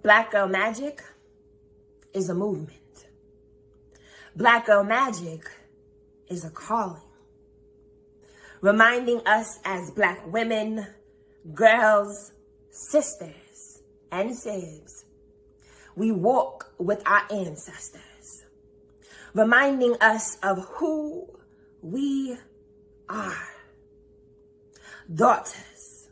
Black Girl Magic is a movement. Black Girl Magic is a calling, reminding us as Black women, girls, sisters, and sibs, we walk with our ancestors, reminding us of who we are. Daughters,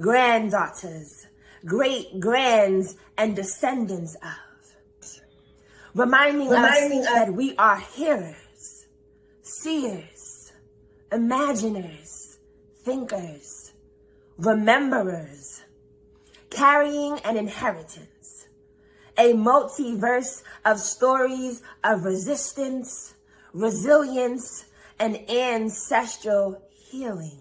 granddaughters, great-grands, and descendants of. Reminding us that we are hearers, seers, imaginers, thinkers, rememberers, carrying an inheritance, a multiverse of stories of resistance, resilience, and ancestral healing,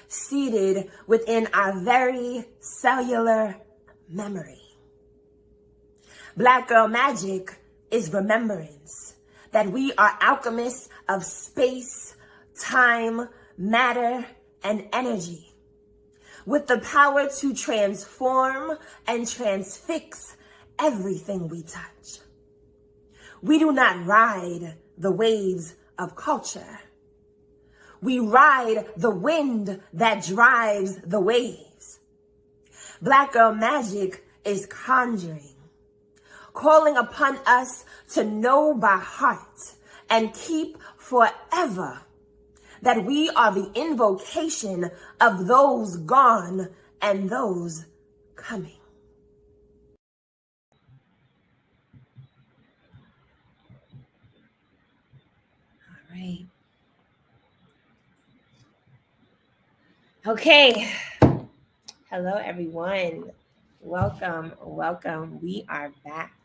seated within our very cellular memory. Black Girl Magic is remembrance that we are alchemists of space, time, matter, and energy, with the power to transform and transfix everything we touch. We do not ride the waves of culture. We ride the wind that drives the waves. Black Girl Magic is conjuring, calling upon us to know by heart and keep forever that we are the invocation of those gone and those coming. All right. Okay. Hello, everyone. Welcome. We are back.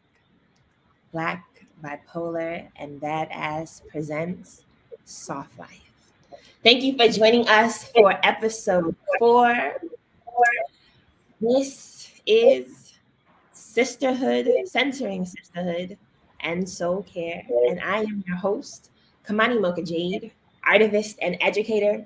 Black, Bipolar, and Badass presents Soft Life. Thank you for joining us for episode 4. This is Sisterhood, centering sisterhood and soul care. And I am your host, Kymani Jade, Artivist and Educator.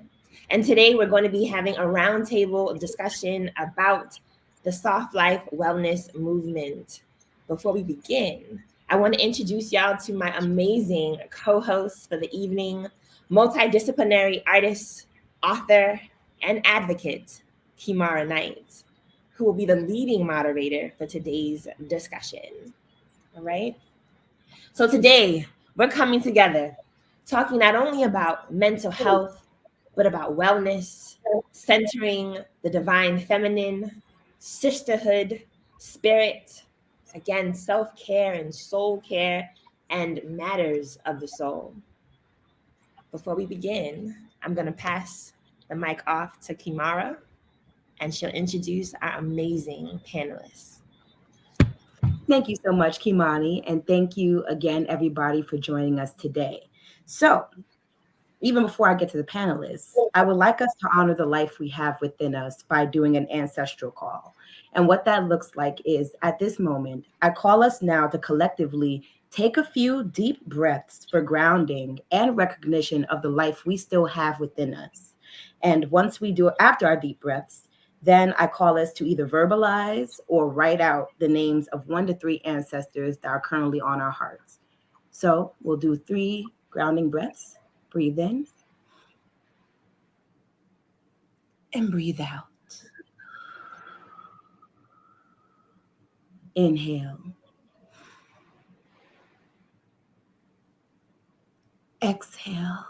And today we're going to be having a roundtable discussion about the Soft Life Wellness Movement. Before we begin, I want to introduce y'all to my amazing co-host for the evening, multidisciplinary artist, author, and advocate, Kemara Knight, who will be the leading moderator for today's discussion. All right? So today, we're coming together, talking not only about mental health, but about wellness, centering the divine feminine, sisterhood, spirit, again, self-care and soul care, and matters of the soul. Before we begin, I'm going to pass the mic off to Kemara, and she'll introduce our amazing panelists. Thank you so much, Kymani, and thank you again, everybody, for joining us today. So, even before I get to the panelists, I would like us to honor the life we have within us by doing an ancestral call. And what that looks like is, at this moment, I call us now to collectively take a few deep breaths for grounding and recognition of the life we still have within us. And once we do it after our deep breaths, then I call us to either verbalize or write out the names of 1 to 3 ancestors that are currently on our hearts. So we'll do 3 grounding breaths. Breathe in and breathe out. Inhale. Exhale.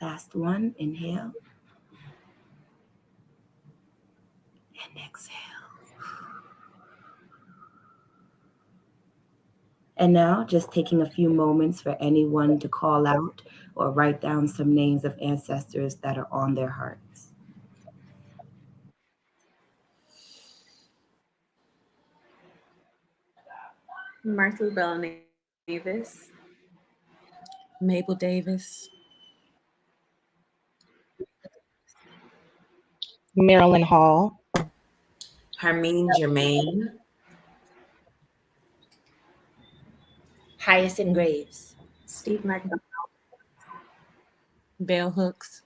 Last one, inhale. And exhale. And now, just taking a few moments for anyone to call out or write down some names of ancestors that are on their hearts. Martha Bell Davis. Mabel Davis. Marilyn Hall. Hermine Germain. Hyacinth Graves. Steve McDonald. Bell Hooks.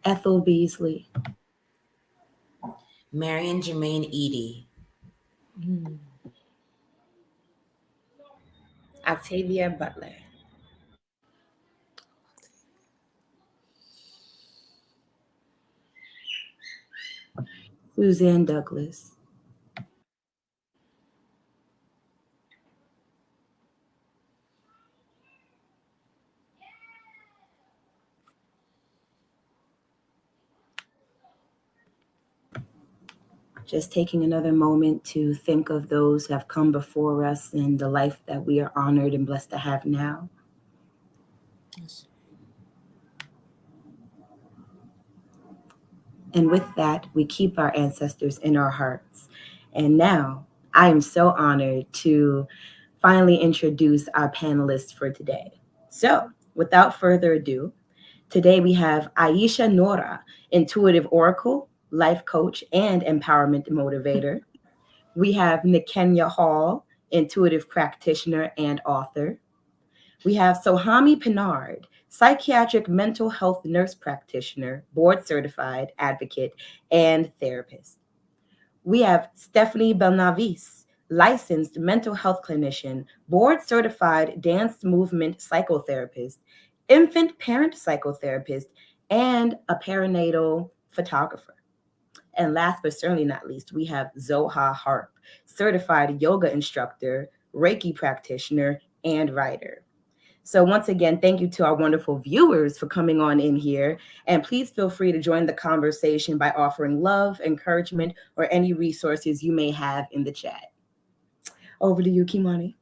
Ethel Beasley, Marion Jermaine Edie, Octavia Butler, Suzanne Douglas, just taking another moment to think of those who have come before us and the life that we are honored and blessed to have now. And with that, we keep our ancestors in our hearts. And now I am so honored to finally introduce our panelists for today. So without further ado, today we have Aisha Nora, intuitive oracle, life coach, and empowerment motivator. We have Nikenya Hall, intuitive practitioner and author. We have Sohami Pinard, psychiatric mental health nurse practitioner, board certified advocate, and therapist. We have Stephanie Belnavis, licensed mental health clinician, board certified dance movement psychotherapist, infant parent psychotherapist, and a perinatal photographer. And last but certainly not least, we have Zoha Harp, certified yoga instructor, Reiki practitioner, and writer. So once again, thank you to our wonderful viewers for coming on in here. And please feel free to join the conversation by offering love, encouragement, or any resources you may have in the chat. Over to you, Kymani.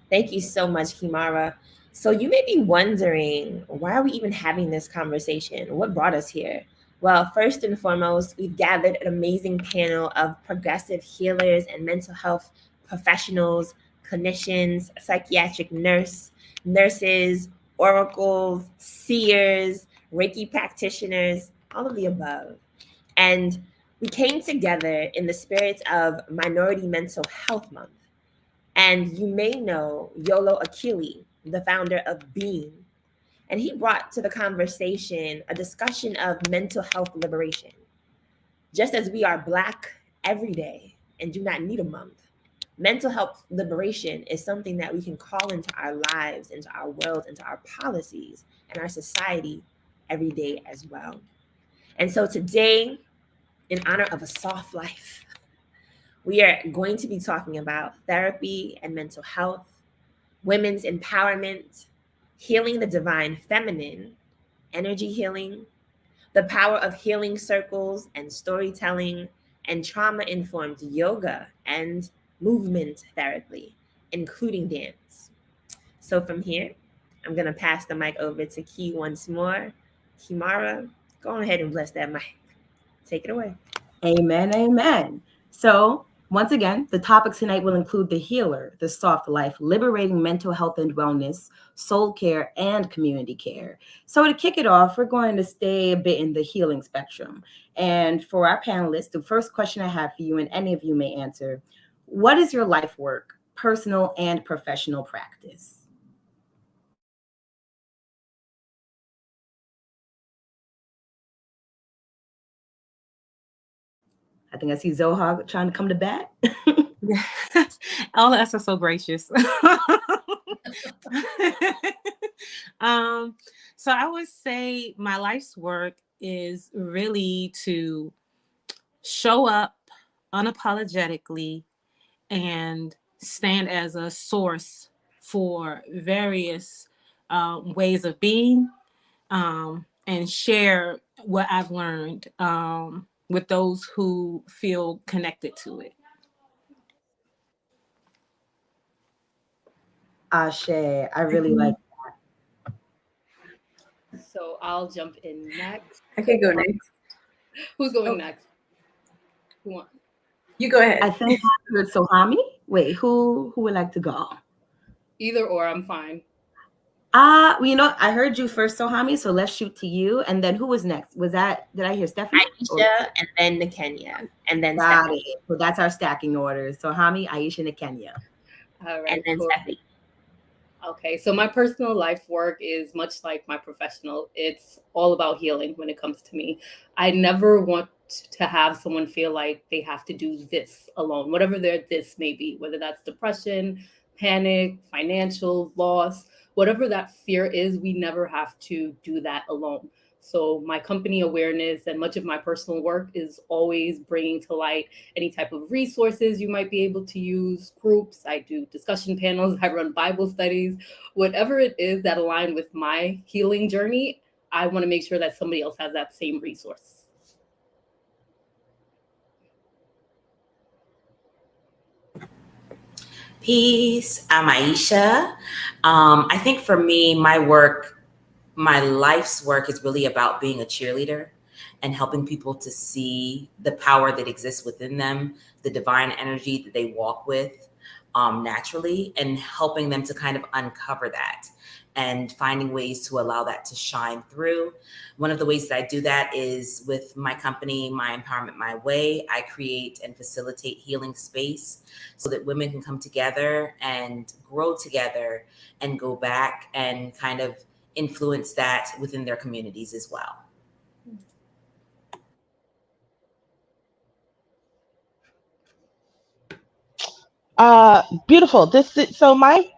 Thank you so much, Kemara. So you may be wondering, why are we even having this conversation? What brought us here? Well, first and foremost, we've gathered an amazing panel of progressive healers and mental health professionals, clinicians, psychiatric nurses, oracles, seers, Reiki practitioners, all of the above. And we came together in the spirit of Minority Mental Health Month. And you may know Yolo Akili, the founder of Beam. And he brought to the conversation a discussion of mental health liberation. Just as we are Black every day and do not need a month, mental health liberation is something that we can call into our lives, into our world, into our policies, and our society every day as well. And so today, in honor of a soft life, we are going to be talking about therapy and mental health, women's empowerment, healing the divine feminine, energy healing, the power of healing circles and storytelling, and trauma-informed yoga and movement therapy, including dance. So from here, I'm going to pass the mic over to Key once more. Kymara, go ahead and bless that mic. Take it away. Amen, amen. So once again, the topics tonight will include the healer, the soft life, liberating mental health and wellness, soul care, and community care. So to kick it off, we're going to stay a bit in the healing spectrum. And for our panelists, the first question I have for you, and any of you may answer, what is your life work, personal and professional practice? I think I see Zoha trying to come to bat. All of us are so gracious. So I would say my life's work is really to show up unapologetically and stand as a source for various ways of being, and share what I've learned with those who feel connected to it. Ashe, I really like that. So I'll jump in next. I could go next. Who's going next? Who wants? You go ahead. I think I heard Sohami. Wait, who would like to go? Either or, I'm fine. Well, I heard you first, Sohami, so let's shoot to you. And then who was next? Did I hear Stephanie? Aisha, and then Nikenya, and then Got Stephanie. it. So that's our stacking order. Sohami, Aisha, Nikenya. All right, And then cool. Stephanie. Okay, so my personal life work is much like my professional. It's all about healing when it comes to me. I never want to have someone feel like they have to do this alone, whatever their this may be, whether that's depression, panic, financial loss, whatever that fear is, we never have to do that alone. So my company awareness and much of my personal work is always bringing to light any type of resources you might be able to use, groups. I do discussion panels, I run Bible studies, whatever it is that align with my healing journey. I want to make sure that somebody else has that same resource. Peace. I'm Aisha. I think for me, my life's work is really about being a cheerleader and helping people to see the power that exists within them, the divine energy that they walk with naturally, and helping them to kind of uncover that and finding ways to allow that to shine through. One of the ways that I do that is with my company, My Empowerment My Way. I create and facilitate healing space so that women can come together and grow together and go back and kind of influence that within their communities as well. Beautiful. So my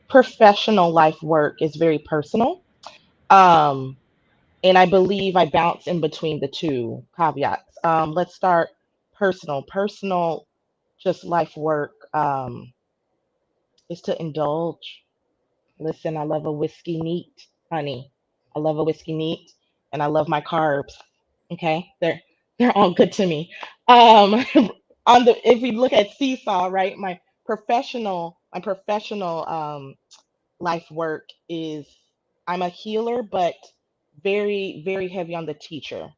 professional life work is very personal. Um, and I believe I bounce in between the two caveats. Let's start personal. Personal, just life work is to indulge. Listen, I love a whiskey neat, honey. I love a whiskey neat, and I love my carbs. Okay, they're all good to me. Um, on the if we look at seesaw, right? My professional life work is I'm a healer, but very, very heavy on the teacher.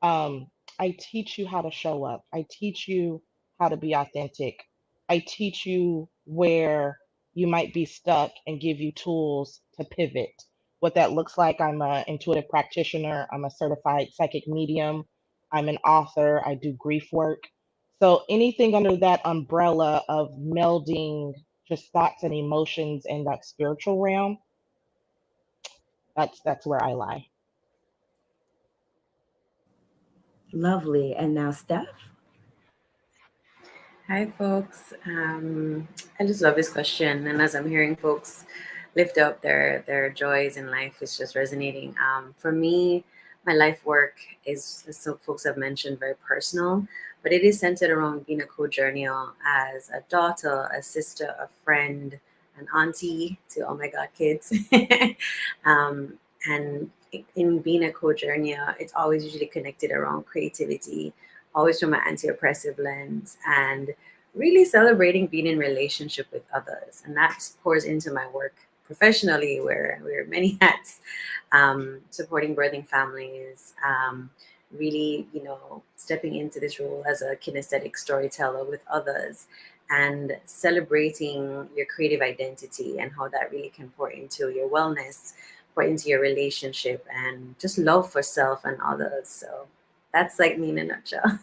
Um, I teach you how to show up. I teach you how to be authentic. I teach you where you might be stuck and give you tools to pivot. What that looks like, I'm an intuitive practitioner, I'm a certified psychic medium, I'm an author, I do grief work. So anything under that umbrella of melding just thoughts and emotions in that spiritual realm, that's where I lie. Lovely. And now, Steph. Hi, folks. I just love this question, and as I'm hearing folks lift up their joys in life, it's just resonating. For me, my life work is, as some folks have mentioned, very personal, but it is centered around being a co-journeyer as a daughter, a sister, a friend, an auntie to oh my god kids, um, and in being a co-journeyer, it's always usually connected around creativity, always from an anti-oppressive lens, and really celebrating being in relationship with others. And that pours into my work professionally, where we wear many hats, supporting birthing families, really, stepping into this role as a kinesthetic storyteller with others, and celebrating your creative identity and how that really can pour into your wellness, pour into your relationship, and just love for self and others. So that's like me in a nutshell.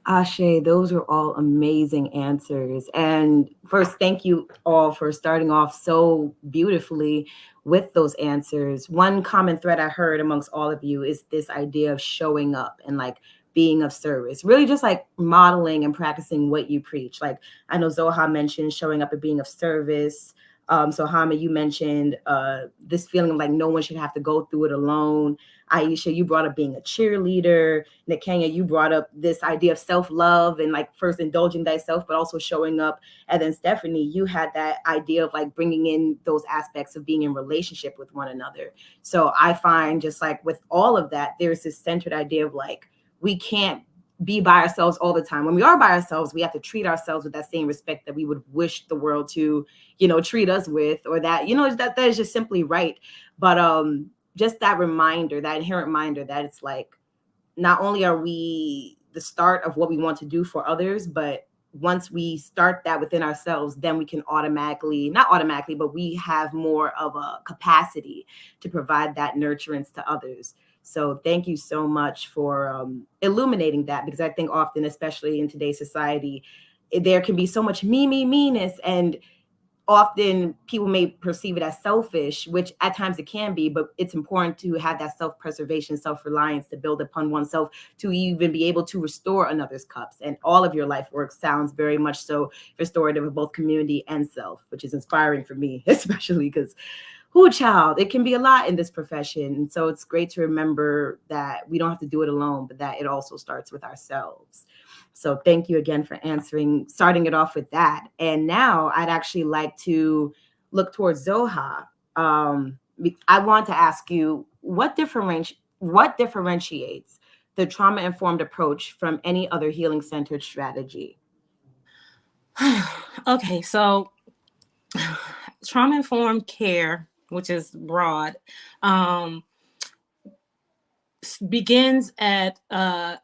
Ashe, those are all amazing answers. And first, thank you all for starting off so beautifully with those answers. One common thread I heard amongst all of you is this idea of showing up and like being of service, really just like modeling and practicing what you preach. Like I know Zoha mentioned showing up and being of service. So Hama, you mentioned this feeling of like no one should have to go through it alone. Aisha, you brought up being a cheerleader. Nikenya, you brought up this idea of self-love and like first indulging thyself, but also showing up. And then Stephanie, you had that idea of like bringing in those aspects of being in relationship with one another. So I find just like with all of that, there's this centered idea of like, we can't be by ourselves all the time. When we are by ourselves, we have to treat ourselves with that same respect that we would wish the world to, treat us with, or that, that is just simply right. But just that reminder, that inherent reminder that it's like, not only are we the start of what we want to do for others, but once we start that within ourselves, then we can not automatically, but we have more of a capacity to provide that nurturance to others. So thank you so much for illuminating that, because I think often, especially in today's society, there can be so much me, me, meanness. And often people may perceive it as selfish, which at times it can be, but it's important to have that self-preservation, self-reliance to build upon oneself to even be able to restore another's cups. And all of your life work sounds very much so restorative of both community and self, which is inspiring for me, especially because child, it can be a lot in this profession. And so it's great to remember that we don't have to do it alone, but that it also starts with ourselves. So thank you again for starting it off with that. And now I'd actually like to look towards Zoha. I want to ask you, what differentiates the trauma-informed approach from any other healing-centered strategy? Okay, so trauma-informed care, which is broad, begins at I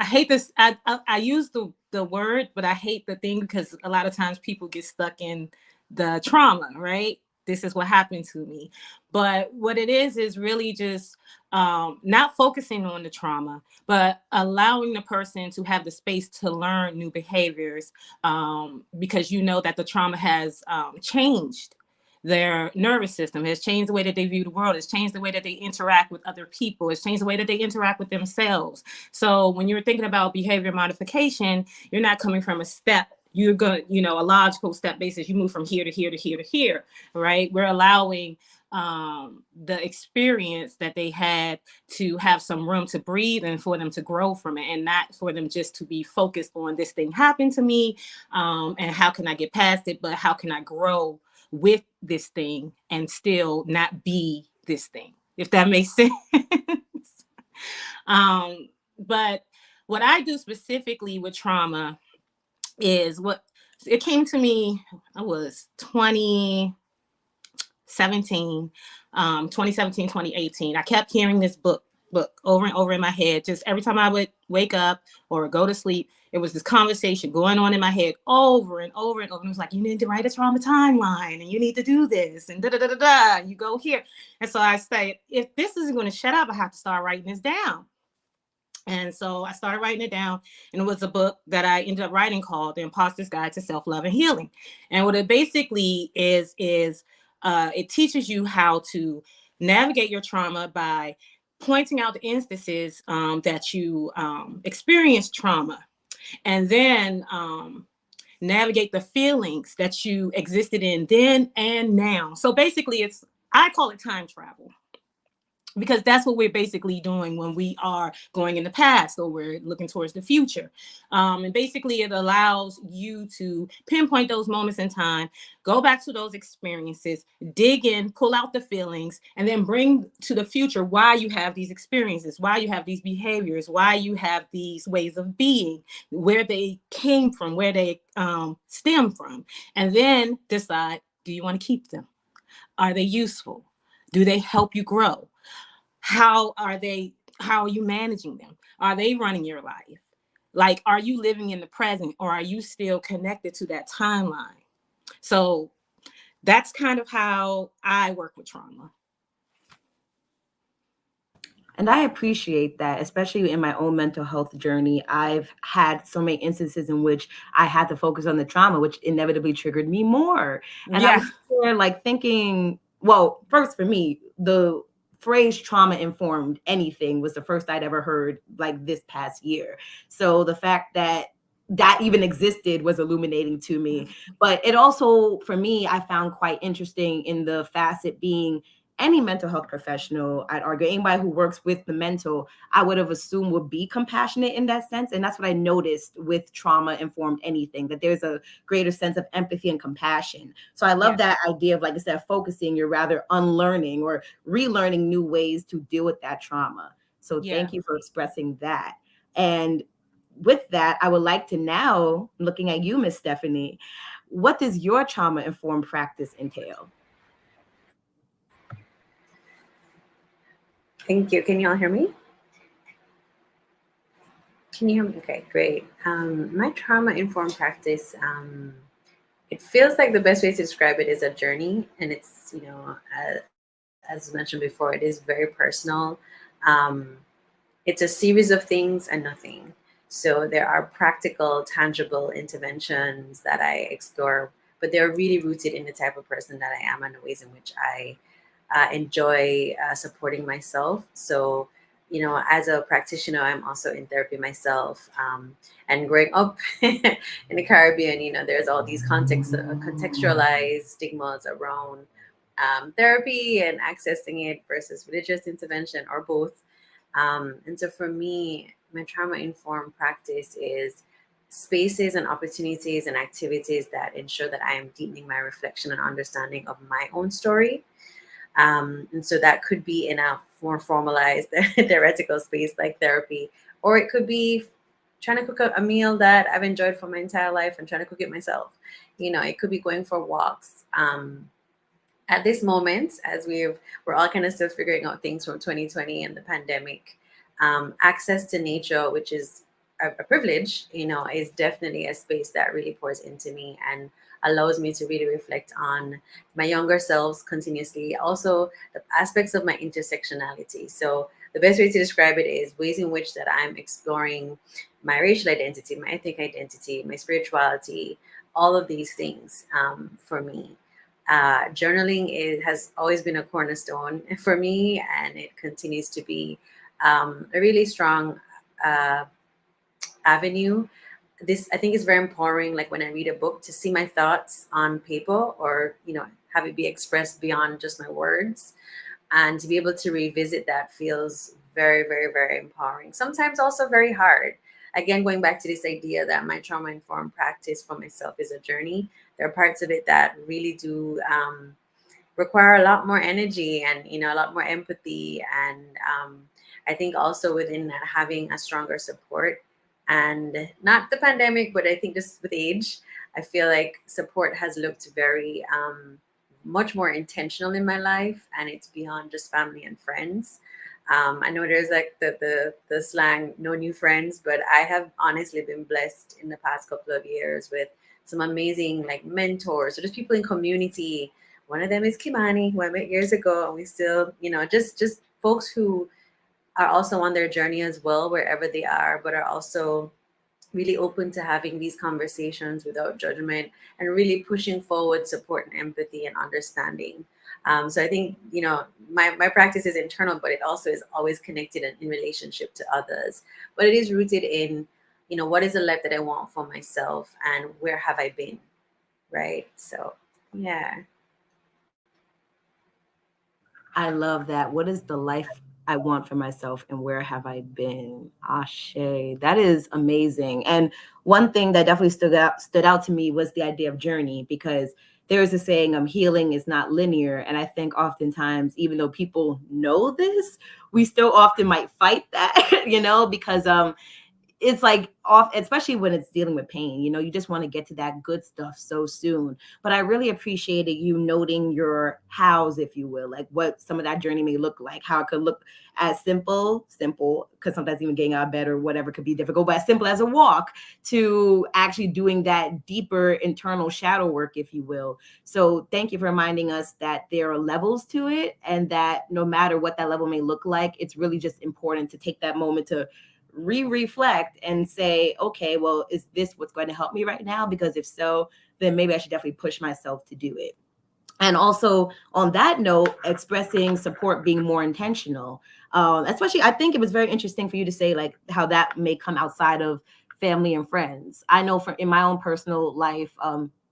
hate this. I use the word, but I hate the thing because a lot of times people get stuck in the trauma, right? This is what happened to me. But what it is really just not focusing on the trauma, but allowing the person to have the space to learn new behaviors, because you know that the trauma has changed their nervous system, has changed the way that they view the world, has changed the way that they interact with other people, has changed the way that they interact with themselves. So when you're thinking about behavior modification, you're not coming from a step. You're going, a logical step basis. You move from here to here to here to here, right? We're allowing the experience that they had to have some room to breathe and for them to grow from it, and not for them just to be focused on this thing happened to me, and how can I get past it, but how can I grow with this thing and still not be this thing, if that makes sense. But what I do specifically with trauma is it came to me, I was 2017, 2018. I kept hearing this book over and over in my head. Just every time I would wake up or go to sleep, it was this conversation going on in my head over and over and over. And it was like, you need to write a trauma timeline, and you need to do this, and da-da-da-da-da. You go here. And so I say, if this isn't going to shut up, I have to start writing this down. And so I started writing it down, and it was a book that I ended up writing called The Imposter's Guide to Self-Love and Healing. And what it basically is it teaches you how to navigate your trauma by pointing out the instances that you experience trauma, and then navigate the feelings that you existed in then and now. So basically, I call it time travel, because that's what we're basically doing when we are going in the past or we're looking towards the future. And basically it allows you to pinpoint those moments in time, go back to those experiences, dig in, pull out the feelings, and then bring to the future why you have these experiences, why you have these behaviors, why you have these ways of being, where they came from, where they stem from, and then decide, do you want to keep them? Are they useful? Do they help you grow? How are you managing them? Are they running your life? Like, are you living in the present, or are you still connected to that timeline? So that's kind of how I work with trauma. And I appreciate that, especially in my own mental health journey. I've had so many instances in which I had to focus on the trauma, which inevitably triggered me more. And I was there like thinking, well, first for me, the phrase trauma informed anything was the first I'd ever heard like this past year. So the fact that even existed was illuminating to me. But it also, for me, I found quite interesting in the facet being any mental health professional, I'd argue, anybody who works with the mental, I would have assumed would be compassionate in that sense. And that's what I noticed with trauma-informed anything, that there's a greater sense of empathy and compassion. So I love that idea of, like, instead of focusing, you're rather unlearning or relearning new ways to deal with that trauma. So thank you for expressing that. And with that, I would like to now, looking at you, Miss Stephanie, what does your trauma-informed practice entail? Thank you. Can you all hear me? Can you hear me? Okay, great. My trauma-informed practice, it feels like the best way to describe it is a journey, and it's, as mentioned before, it is very personal. It's a series of things and nothing. So there are practical, tangible interventions that I explore but they're really rooted in the type of person that I am and the ways in which I enjoy supporting myself. So, you know, as a practitioner, I'm also in therapy myself. And growing up in the Caribbean, you know, there's all these contextualized stigmas around therapy and accessing it versus religious intervention or both. And so for me, my trauma informed practice is spaces and opportunities and activities that ensure that I am deepening my reflection and understanding of my own story. And so that could be in a more formalized theoretical space like therapy, or it could be trying to cook a meal that I've enjoyed for my entire life and trying to cook it myself. You know, it could be going for walks. At this moment, as we're all kind of still figuring out things from 2020 and the pandemic, access to nature, which is a privilege, you know, is definitely a space that really pours into me and allows me to really reflect on my younger selves continuously. Also, the aspects of my intersectionality. So the best way to describe it is ways in which that I'm exploring my racial identity, my ethnic identity, my spirituality, all of these things for me. Journaling has always been a cornerstone for me, and it continues to be a really strong avenue. This, I think, is very empowering. Like when I read a book, to see my thoughts on paper, or you know, have it be expressed beyond just my words, and to be able to revisit that feels very, very, very empowering. Sometimes also very hard. Again, going back to this idea that my trauma informed practice for myself is a journey. There are parts of it that really do require a lot more energy and, you know, a lot more empathy. And I think also within that, having a stronger support, and not the pandemic, but I think just with age, I feel like support has looked very much more intentional in my life, and it's beyond just family and friends. I know there's like the slang, no new friends, but I have honestly been blessed in the past couple of years with some amazing like mentors, so just people in community. One of them is Kymani, who I met years ago, and we still, you know, just folks who are also on their journey as well, wherever they are, but are also really open to having these conversations without judgment and really pushing forward support and empathy and understanding. So I think, you know, my practice is internal, but it also is always connected and in relationship to others. But it is rooted in, you know, what is the life that I want for myself and where have I been, right? So, yeah. I love that. What is the life I want for myself and where have I been? Ashe. That is amazing. And one thing that definitely stood out to me was the idea of journey, because there is a saying, healing is not linear. And I think oftentimes, even though people know this, we still often might fight that, you know, because it's like off, especially when it's dealing with pain, you know, you just want to get to that good stuff so soon. But I really appreciated you noting your hows, if you will, like what some of that journey may look like, how it could look as simple, because sometimes even getting out of bed or whatever could be difficult, but as simple as a walk, to actually doing that deeper internal shadow work, if you will. So thank you for reminding us that there are levels to it, and that no matter what that level may look like, it's really just important to take that moment to reflect and say, okay, well, is this what's going to help me right now? Because if so, then maybe I should definitely push myself to do it. And also on that note, expressing support, being more intentional. Especially, I think it was very interesting for you to say like how that may come outside of family and friends. I know in my own personal life,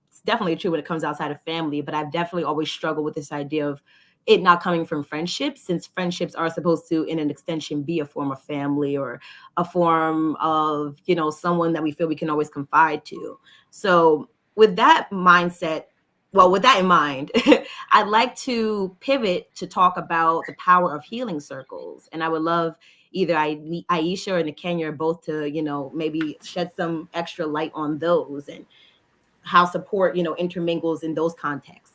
it's definitely true when it comes outside of family, but I've definitely always struggled with this idea of it not coming from friendships, since friendships are supposed to, in an extension, be a form of family or a form of, you know, someone that we feel we can always confide to. So with that mindset, well, with that in mind, I'd like to pivot to talk about the power of healing circles. And I would love either Aisha or Kenya both to, you know, maybe shed some extra light on those and how support, you know, intermingles in those contexts.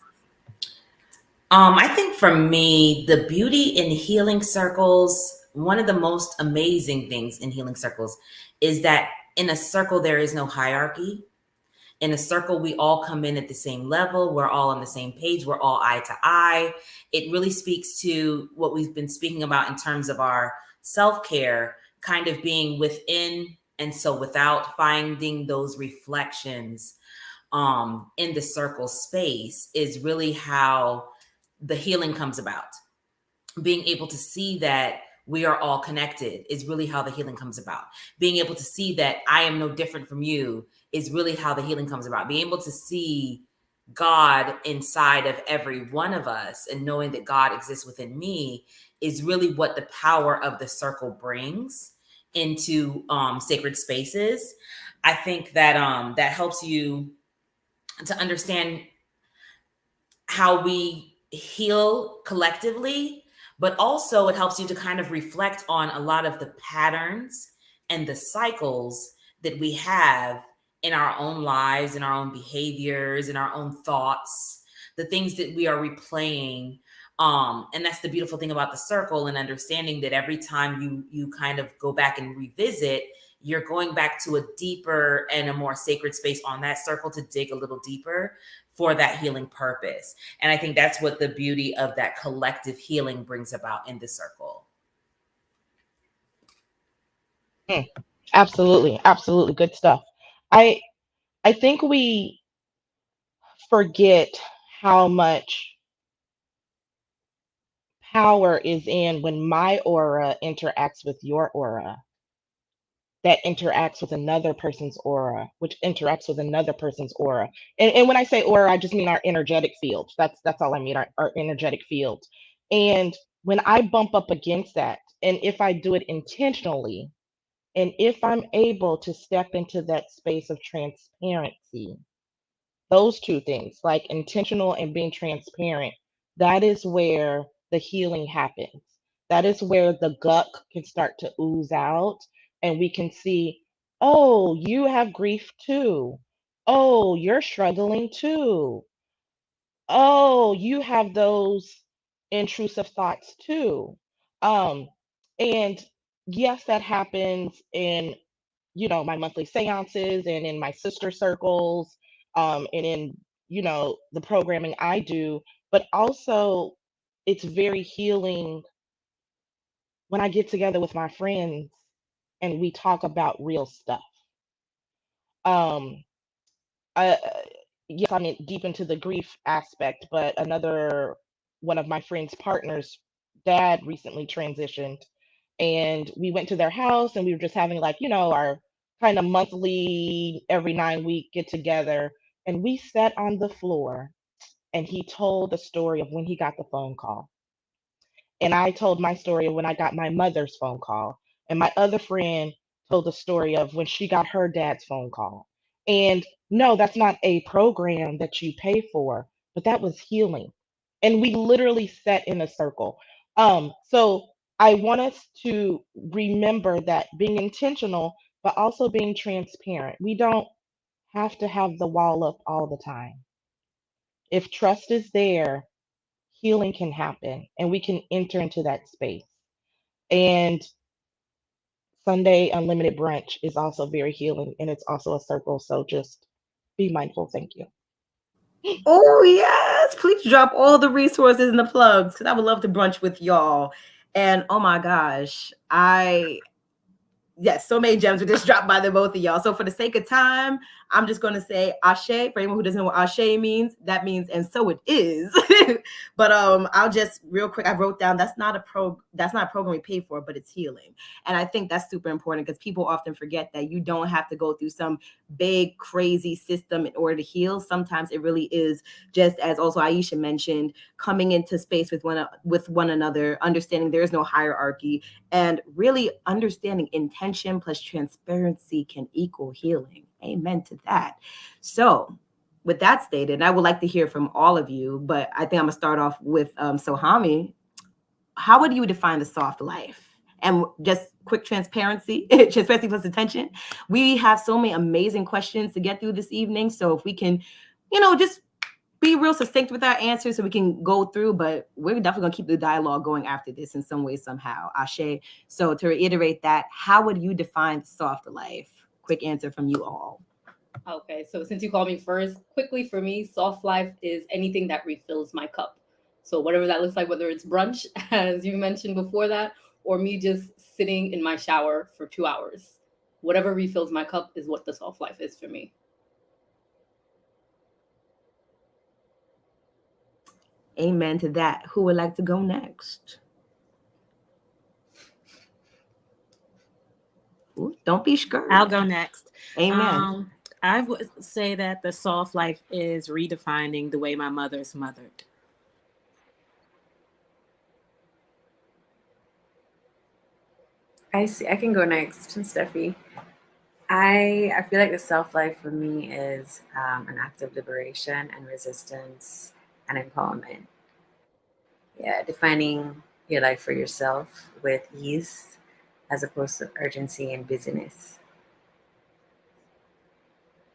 I think for me, the beauty in healing circles, one of the most amazing things in healing circles is that in a circle, there is no hierarchy. In a circle, we all come in at the same level. We're all on the same page. We're all eye to eye. It really speaks to what we've been speaking about in terms of our self-care, kind of being within and so without, finding those reflections. in the circle space is really how the healing comes about. Being able to see that we are all connected is really how the healing comes about. Being able to see that I am no different from you is really how the healing comes about. Being able to see God inside of every one of us and knowing that God exists within me is really what the power of the circle brings into sacred spaces. I think that that helps you to understand how we heal collectively, but also it helps you to kind of reflect on a lot of the patterns and the cycles that we have in our own lives, in our own behaviors, in our own thoughts, the things that we are replaying. And that's the beautiful thing about the circle, and understanding that every time you kind of go back and revisit, you're going back to a deeper and a more sacred space on that circle to dig a little deeper for that healing purpose. And I think that's what the beauty of that collective healing brings about in the circle. Absolutely. Absolutely. Good stuff. I I think we forget how much power is in when my aura interacts with your aura, that interacts with another person's aura, which interacts with another person's aura. And when I say aura, I just mean our energetic field. That's all I mean, our energetic field. And when I bump up against that, and if I do it intentionally, and if I'm able to step into that space of transparency, those two things, like intentional and being transparent, that is where the healing happens. That is where the guck can start to ooze out, and we can see, oh, you have grief too. Oh, you're struggling too. Oh, you have those intrusive thoughts too. Um, and yes, that happens in, my monthly seances and in my sister circles, and in, the programming I do. But also, it's very healing when I get together with my friends and we talk about real stuff. Um, I, yes, I'm deep into the grief aspect, but another one of my friend's partners' dad recently transitioned, and we went to their house and we were just having, like, our kind of monthly, every 9 week get together, and we sat on the floor and he told the story of when he got the phone call. And I told my story of when I got my mother's phone call. And my other friend told the story of when she got her dad's phone call. And no, that's not a program that you pay for, but that was healing. And we literally sat in a circle. So I want us to remember that being intentional, but also being transparent. We don't have to have the wall up all the time. If trust is there, healing can happen and we can enter into that space. And Sunday Unlimited Brunch is also very healing, and it's also a circle. So just be mindful. Thank you. Oh, yes. Please drop all the resources and the plugs because I would love to brunch with y'all. And oh my gosh, yes, so many gems were just dropped by the both of y'all. So for the sake of time, I'm just going to say Ashe. For anyone who doesn't know what Ashe means, that means and so it is. But I'll just real quick, I wrote down that's not a program we pay for, but it's healing. And I think that's super important because people often forget that you don't have to go through some big crazy system in order to heal. Sometimes it really is just, as also Aisha mentioned, coming into space with one another, understanding there is no hierarchy, and really understanding intention plus transparency can equal healing. Amen to that. So with that stated, I would like to hear from all of you, but I think I'm gonna start off with Sohami. How would you define the soft life? And just quick transparency, transparency plus attention. We have so many amazing questions to get through this evening. So if we can, just be real succinct with our answers so we can go through, but we're definitely going to keep the dialogue going after this in some way, somehow. Ashe. So to reiterate that, how would you define soft life? Quick answer from you all. Okay, so since you called me first, quickly for me, soft life is anything that refills my cup. So whatever that looks like, whether it's brunch, as you mentioned before that, or me just sitting in my shower for 2 hours. Whatever refills my cup is what the soft life is for me. Amen to that. Who would like to go next? Ooh, don't be I'll scared. go next. Amen. I would say that the soft life is redefining the way my mother's mothered. I see. I can go next, Steffi. I feel like the self life for me is an act of liberation and resistance and empowerment. Yeah, defining your life for yourself with ease as opposed to urgency and busyness.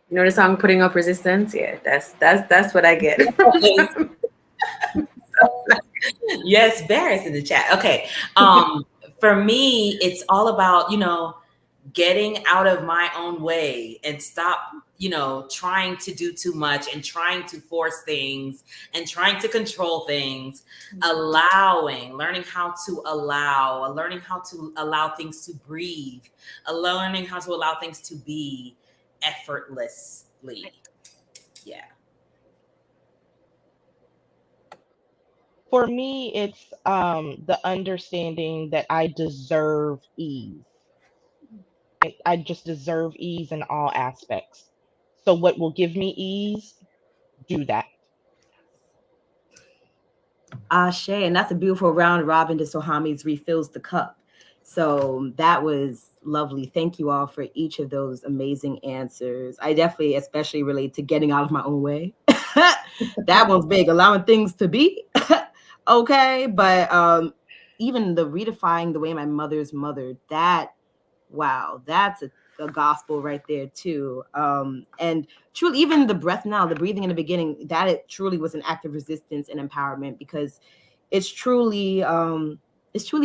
You know the song "Putting Up Resistance"? Yeah, that's what I get. Yes, Barrett's in the chat. Okay. For me, it's all about, getting out of my own way and stop, trying to do too much and trying to force things and trying to control things, learning how to allow things to breathe, learning how to allow things to be effortlessly. Yeah. For me, it's the understanding that I deserve ease. I just deserve ease in all aspects. So, what will give me ease, do that. Ashe, and that's a beautiful round robin to Sohami's refills the cup. So that was lovely. Thank you all for each of those amazing answers. I definitely, especially relate to getting out of my own way. That one's big, allowing things to be. Okay, but even the redefining the way my mother's mothered, that wow, that's a gospel right there too. And truly, even the breath now, the breathing in the beginning, that it truly was an act of resistance and empowerment, because it's truly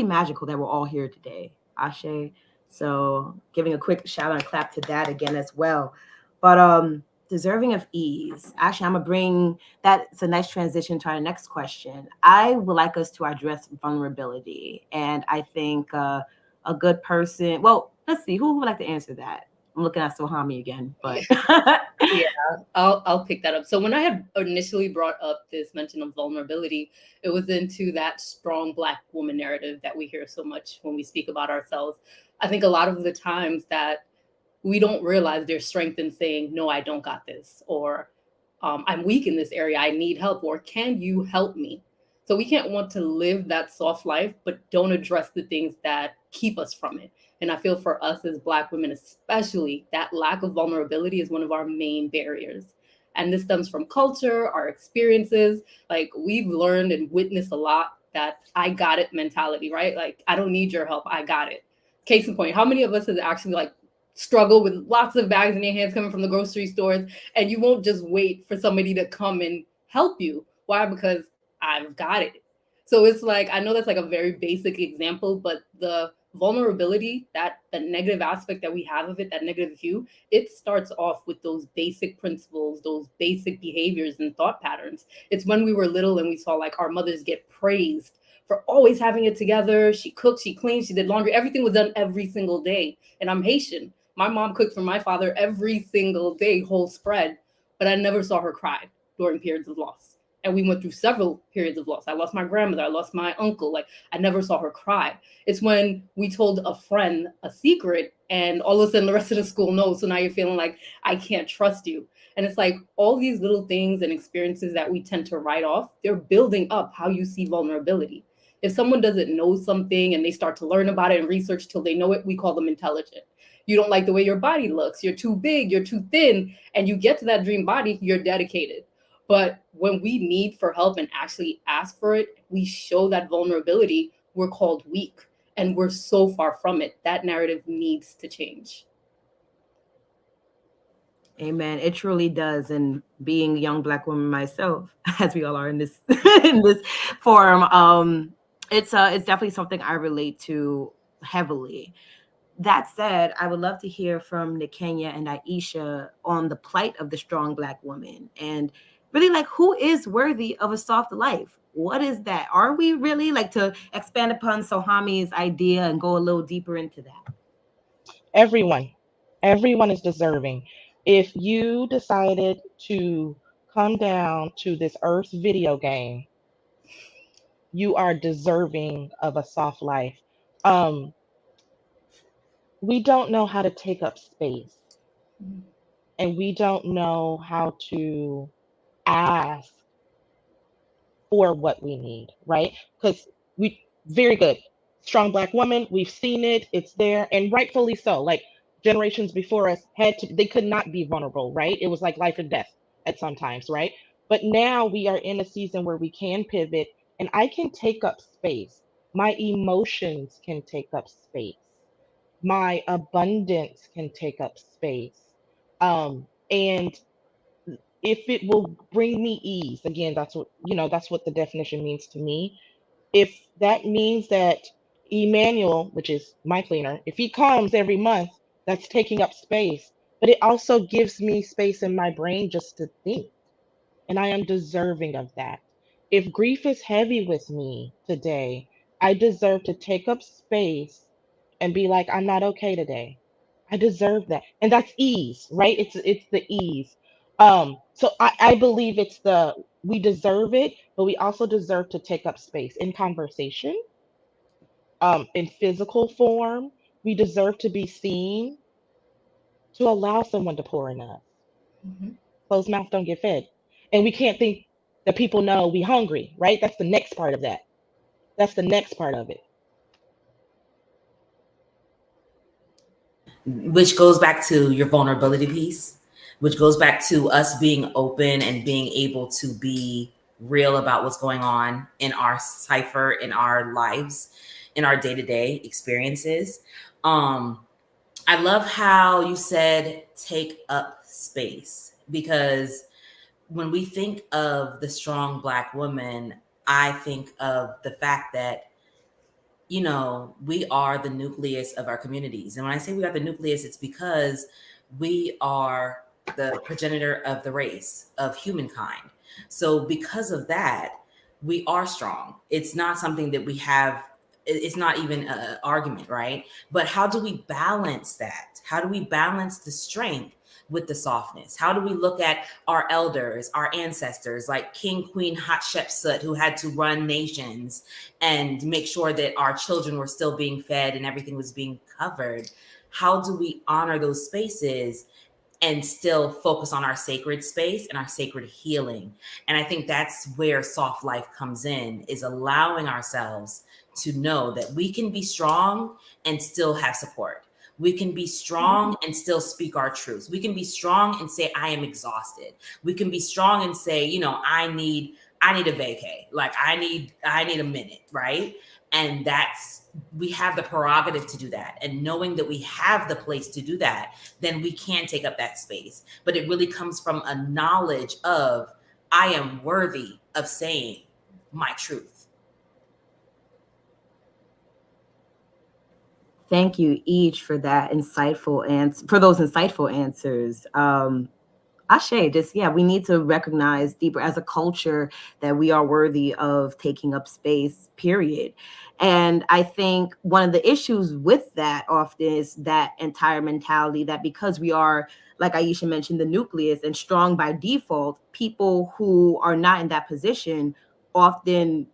magical that we're all here today. Ashe. So giving a quick shout out and clap to that again as well. But deserving of ease. Actually, I'm gonna bring that. It's a nice transition to our next question. I would like us to address vulnerability, and I think a good person. Well, let's see who would like to answer that. I'm looking at Sohami again, but Yeah, I'll pick that up. So when I had initially brought up this mention of vulnerability, it was into that strong Black woman narrative that we hear so much when we speak about ourselves. I think a lot of the times that we don't realize there's strength in saying, no, I don't got this, or I'm weak in this area, I need help, or can you help me? So we can't want to live that soft life, but don't address the things that keep us from it. And I feel for us as Black women, especially, that lack of vulnerability is one of our main barriers. And this stems from culture, our experiences. Like we've learned and witnessed a lot that I got it mentality, right? Like, I don't need your help, I got it. Case in point, how many of us has actually like struggle with lots of bags in your hands coming from the grocery stores, and you won't just wait for somebody to come and help you? Why? Because I've got it. So it's like, I know that's like a very basic example, but the vulnerability, that the negative aspect that we have of it, that negative view, it starts off with those basic principles, those basic behaviors and thought patterns. It's when we were little and we saw like our mothers get praised for always having it together. She cooked, she cleaned, she did laundry, everything was done every single day. And I'm Haitian. My mom cooked for my father every single day, whole spread, but I never saw her cry during periods of loss. And we went through several periods of loss. I lost my grandmother, I lost my uncle. Like, I never saw her cry. It's when we told a friend a secret and all of a sudden the rest of the school knows. So now you're feeling like, I can't trust you. And it's like all these little things and experiences that we tend to write off, they're building up how you see vulnerability. If someone doesn't know something and they start to learn about it and research till they know it, we call them intelligent. You don't like the way your body looks, you're too big, you're too thin, and you get to that dream body, you're dedicated. But when we need for help and actually ask for it, we show that vulnerability, we're called weak. And we're so far from it. That narrative needs to change. amen. It truly does. And being a young Black woman myself, as we all are in this in this forum, it's definitely something I relate to heavily. That said, I would love to hear from Nikenya and Aisha on the plight of the strong Black woman, and really like who is worthy of a soft life. What is that? Are we really, like, to expand upon Sohami's idea and go a little deeper into that? Everyone, everyone is deserving. If you decided to come down to this earth video game you are deserving of a soft life. We don't know how to take up space, and we don't know how to ask for what we need, right? Because we very good, strong Black woman, we've seen it, it's there, and rightfully so. Like generations before us they could not be vulnerable, right? It was like life and death at sometimes, right? But now we are in a season where we can pivot, and I can take up space. My emotions can take up space. My abundance can take up space. And if it will bring me ease, again, that's what the definition means to me. If that means that Emmanuel, which is my cleaner, if he comes every month, that's taking up space, but it also gives me space in my brain just to think, and I am deserving of that. If grief is heavy with me today, I deserve to take up space and be like, I'm not okay today. I deserve that. And that's ease, right? It's the ease. So I believe it's the we deserve it, but we also deserve to take up space in conversation, in physical form. We deserve to be seen, to allow someone to pour in us. Mhm. Closed mouth don't get fed. And we can't think that people know we hungry, right? That's the next part of that. That's the next part of it. Which goes back to your vulnerability piece, which goes back to us being open and being able to be real about what's going on in our cipher, in our lives, in our day-to-day experiences. I love how you said take up space, because when we think of the strong Black woman, I think of the fact that, you know, we are the nucleus of our communities. And when I say we are the nucleus, it's because we are the progenitor of the race, of humankind. So because of that, we are strong. It's not something that we have, it's not even an argument, right? But how do we balance that? How do we balance the strength with the softness? How do we look at our elders, our ancestors, like King Queen Hatshepsut, who had to run nations and make sure that our children were still being fed and everything was being covered? How do we honor those spaces and still focus on our sacred space and our sacred healing? And I think that's where soft life comes in, is allowing ourselves to know that we can be strong and still have support. We can be strong and still speak our truths. We can be strong and say, I am exhausted. We can be strong and say, you know, I need a vacay. Like I need a minute, right? And we have the prerogative to do that. And knowing that we have the place to do that, then we can take up that space. But it really comes from a knowledge of, I am worthy of saying my truth. Thank you each for that insightful for those insightful answers. Ashe, just yeah, we need to recognize deeper as a culture that we are worthy of taking up space, period. And I think one of the issues with that often is that entire mentality that because we are, like Aisha mentioned, the nucleus and strong by default, people who are not in that position often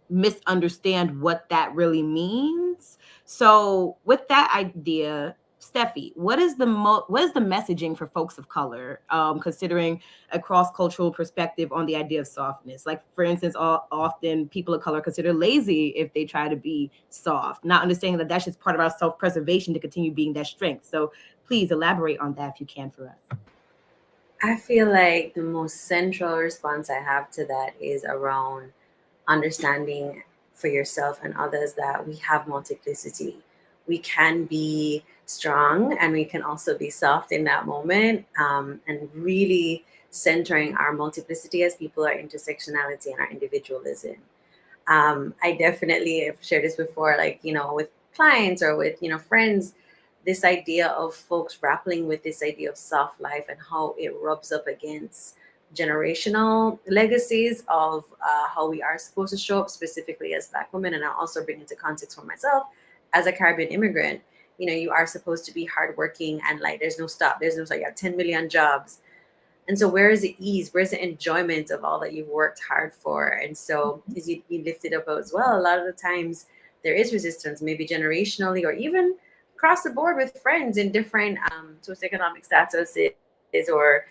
misunderstand what that really means. So with that idea, Steffi, what is the messaging for folks of color, considering a cross-cultural perspective on the idea of softness? Like, for instance, often people of color are considered lazy if they try to be soft, not understanding that that's just part of our self-preservation to continue being that strength. So please elaborate on that if you can for us. I feel like the most central response I have to that is around understanding for yourself and others that we have multiplicity. We can be strong and we can also be soft in that moment, and really centering our multiplicity as people, our intersectionality and our individualism. I definitely have shared this before, like, you know, with clients or with, you know, friends, this idea of folks grappling with this idea of soft life and how it rubs up against generational legacies of how we are supposed to show up specifically as Black women. And I'll also bring into context for myself as a Caribbean immigrant. You know, you are supposed to be hardworking and like there's no stop, there's no stop. You have 10 million jobs. And so where is the ease? Where's the enjoyment of all that you've worked hard for? And so as you lifted up as well, a lot of the times there is resistance, maybe generationally or even across the board with friends in different socioeconomic statuses or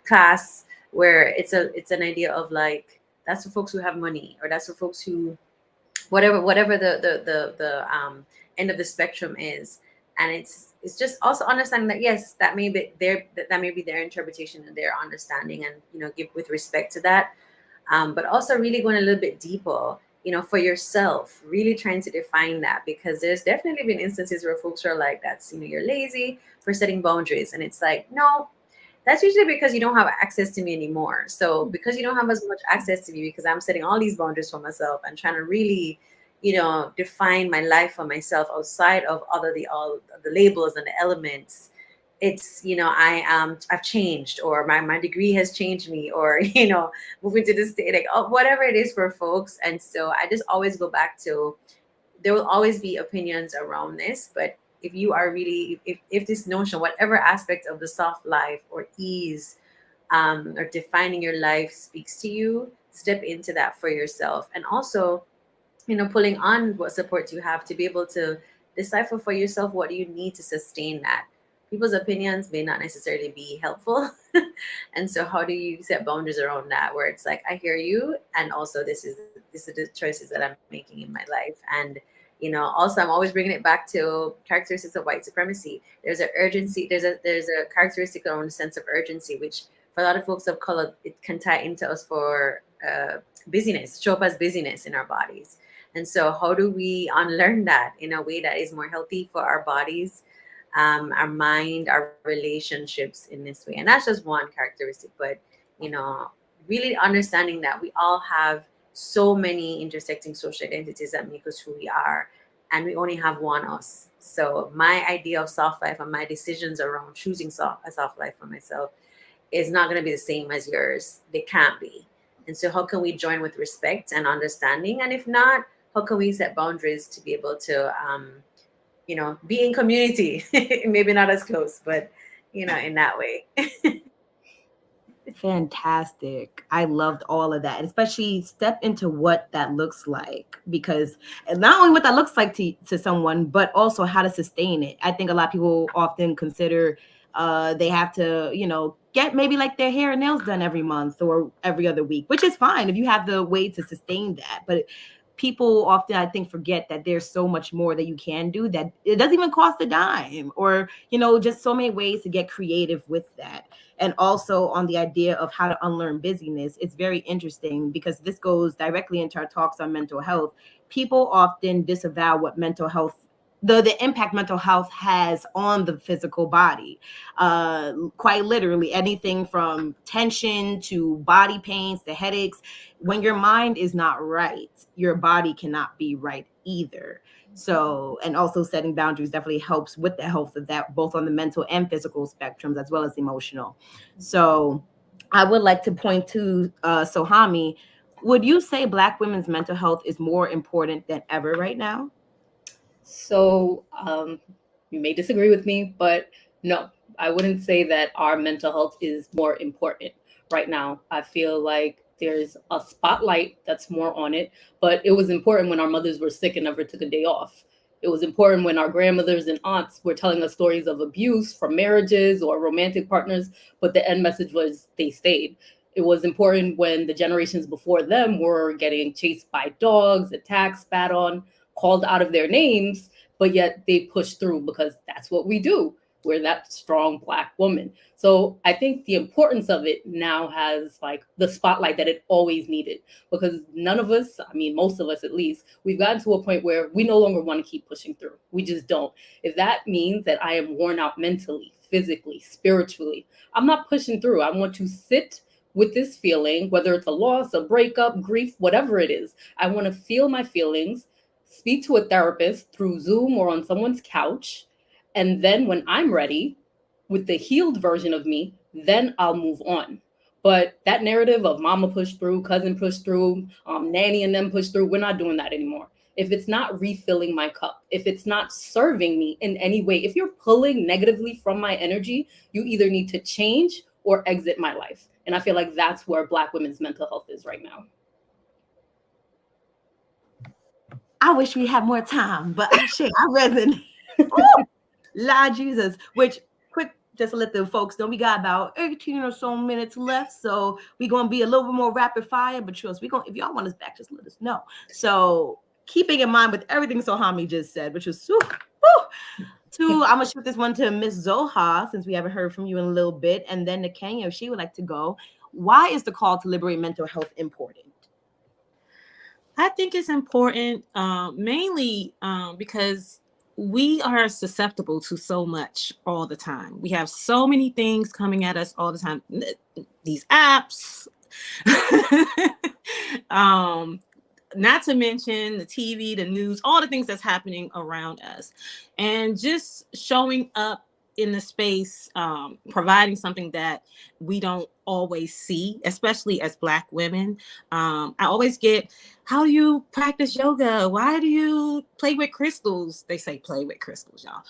class, where it's an idea of like, that's for folks who have money, or that's for folks who whatever the end of the spectrum is. And it's just also understanding that yes, that may be that may be their interpretation and their understanding, and give with respect to that. But also really going a little bit deeper, for yourself, really trying to define that, because there's definitely been instances where folks are like, that's, you're lazy for setting boundaries. And it's like, no, that's usually because you don't have access to me anymore. So because you don't have as much access to me, because I'm setting all these boundaries for myself and trying to really, define my life for myself outside of all the labels and the elements. It's, I've changed, or my degree has changed me, or, moving to the state, like, whatever it is for folks. And so I just always go back to, there will always be opinions around this, but if you are really, if this notion, whatever aspect of the soft life or ease, or defining your life speaks to you, step into that for yourself. And also, pulling on what support you have to be able to decipher for yourself what you need to sustain that. People's opinions may not necessarily be helpful. And so how do you set boundaries around that, where it's like, I hear you, and also this is the choices that I'm making in my life. And also I'm always bringing it back to characteristics of white supremacy. There's an urgency, there's a characteristic around a sense of urgency, which for a lot of folks of color, it can tie into us for busyness, show up as busyness in our bodies. And so how do we unlearn that in a way that is more healthy for our bodies, our mind, our relationships in this way? And that's just one characteristic, but really understanding that we all have so many intersecting social identities that make us who we are, and we only have one us. So my idea of soft life and my decisions around choosing a soft life for myself is not going to be the same as yours. They can't be. And so how can we join with respect and understanding? And if not, how can we set boundaries to be able to be in community? Maybe not as close, but in that way. Fantastic. I loved all of that, and especially step into what that looks like, because not only what that looks like to someone, but also how to sustain it. I think a lot of people often consider they have to, get maybe like their hair and nails done every month or every other week, which is fine if you have the way to sustain that. But people often, I think, forget that there's so much more that you can do, that it doesn't even cost a dime, or just so many ways to get creative with that. And also on the idea of how to unlearn busyness, it's very interesting, because this goes directly into our talks on mental health. People often disavow what mental health, the impact mental health has on the physical body. Quite literally, anything from tension to body pains to headaches. When your mind is not right, your body cannot be right either. So, and also setting boundaries definitely helps with the health of that, both on the mental and physical spectrums, as well as emotional. So I would like to point to Sohami. Would you say Black women's mental health is more important than ever right now? So you may disagree with me, but no, I wouldn't say that our mental health is more important right now. I feel like there's a spotlight that's more on it, but it was important when our mothers were sick and never took a day off. It was important when our grandmothers and aunts were telling us stories of abuse from marriages or romantic partners, but the end message was they stayed. It was important when the generations before them were getting chased by dogs, attacked, spat on, called out of their names, but yet they push through because that's what we do. We're that strong Black woman. So I think the importance of it now has like the spotlight that it always needed, because none of us, I mean, most of us at least, we've gotten to a point where we no longer want to keep pushing through. We just don't. If that means that I am worn out mentally, physically, spiritually, I'm not pushing through. I want to sit with this feeling, whether it's a loss, a breakup, grief, whatever it is. I want to feel my feelings, speak to a therapist through Zoom or on someone's couch. And then when I'm ready with the healed version of me, then I'll move on. But that narrative of mama pushed through, cousin pushed through, nanny and them pushed through, we're not doing that anymore. If it's not refilling my cup, if it's not serving me in any way, if you're pulling negatively from my energy, you either need to change or exit my life. And I feel like that's where Black women's mental health is right now. I wish we had more time, but I resonate. Lord Jesus. Which, quick, just to let the folks know, we got about 18 or so minutes left, so we're gonna be a little bit more rapid fire. But trust, if y'all want us back, just let us know. So keeping in mind with everything Sohami just said, which was super. I'm gonna shoot this one to Miss Zoha, since we haven't heard from you in a little bit, and then to Kenya, if she would like to go. Why is the call to liberate mental health important? I think it's important, mainly because we are susceptible to so much all the time. We have so many things coming at us all the time. These apps, not to mention the TV, the news, all the things that's happening around us. And just showing up in the space, providing something that we don't always see, especially as Black women. I always get, how do you practice yoga? Why do you play with crystals? They say play with crystals, y'all.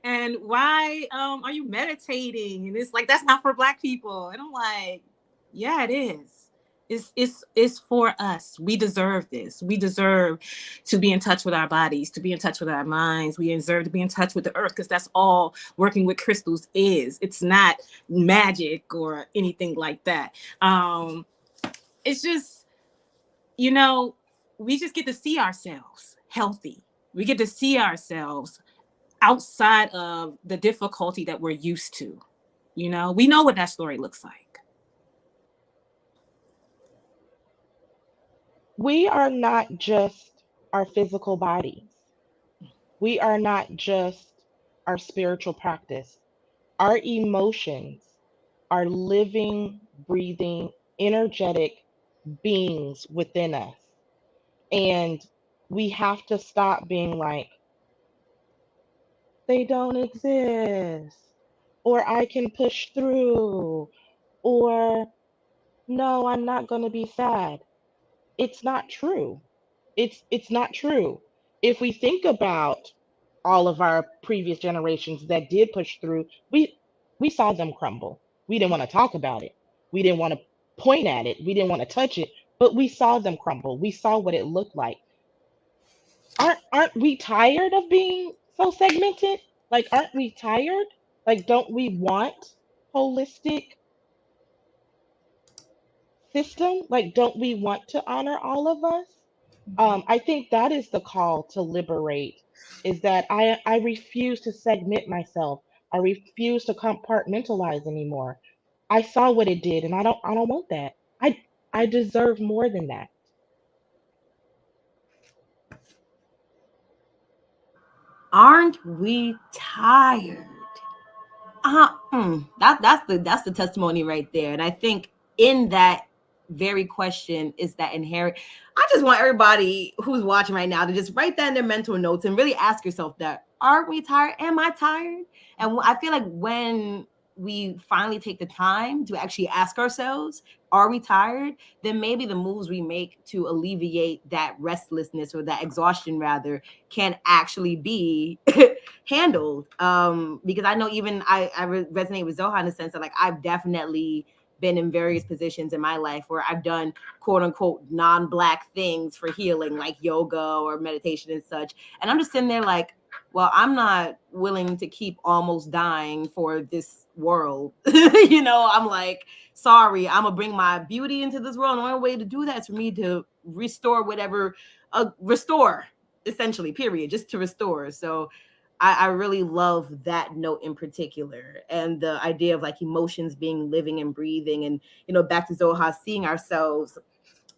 And why are you meditating? And it's like, that's not for Black people. And I'm like, yeah, it is. It's for us. We deserve this. We deserve to be in touch with our bodies, to be in touch with our minds. We deserve to be in touch with the earth, because that's all working with crystals is. It's not magic or anything like that. It's just, we just get to see ourselves healthy. We get to see ourselves outside of the difficulty that we're used to. We know what that story looks like. We are not just our physical bodies. We are not just our spiritual practice. Our emotions are living, breathing, energetic beings within us. And we have to stop being like, they don't exist, or I can push through, or no, I'm not going to be sad. It's not true. It's not true. If we think about all of our previous generations that did push through, we saw them crumble. We didn't want to talk about it. We didn't want to point at it. We didn't want to touch it, but we saw them crumble. We saw what it looked like. Aren't we tired of being so segmented? Like, aren't we tired? Like, don't we want holistic system? Like, don't we want to honor all of us? I think that is the call to liberate, is that I refuse to segment myself. I refuse to compartmentalize anymore. I saw what it did, and I don't want that. I deserve more than that. Aren't we tired? That's the testimony right there. And I think in that very question is that inherent. I just want everybody who's watching right now to just write that in their mental notes and really ask yourself that: aren't we tired? Am I tired? And I feel like when we finally take the time to actually ask ourselves, are we tired? Then maybe the moves we make to alleviate that restlessness, or that exhaustion rather, can actually be handled. Because I know even I resonate with Zoha in the sense that, like, I've definitely been in various positions in my life where I've done quote unquote non-Black things for healing, like yoga or meditation and such. And I'm just sitting there like, well, I'm not willing to keep almost dying for this world. I'm like, sorry, I'm gonna bring my beauty into this world. And the only way to do that is for me to restore whatever, restore, essentially, period, just to restore. So I really love that note in particular, and the idea of like emotions being living and breathing, and back to Zoha, seeing ourselves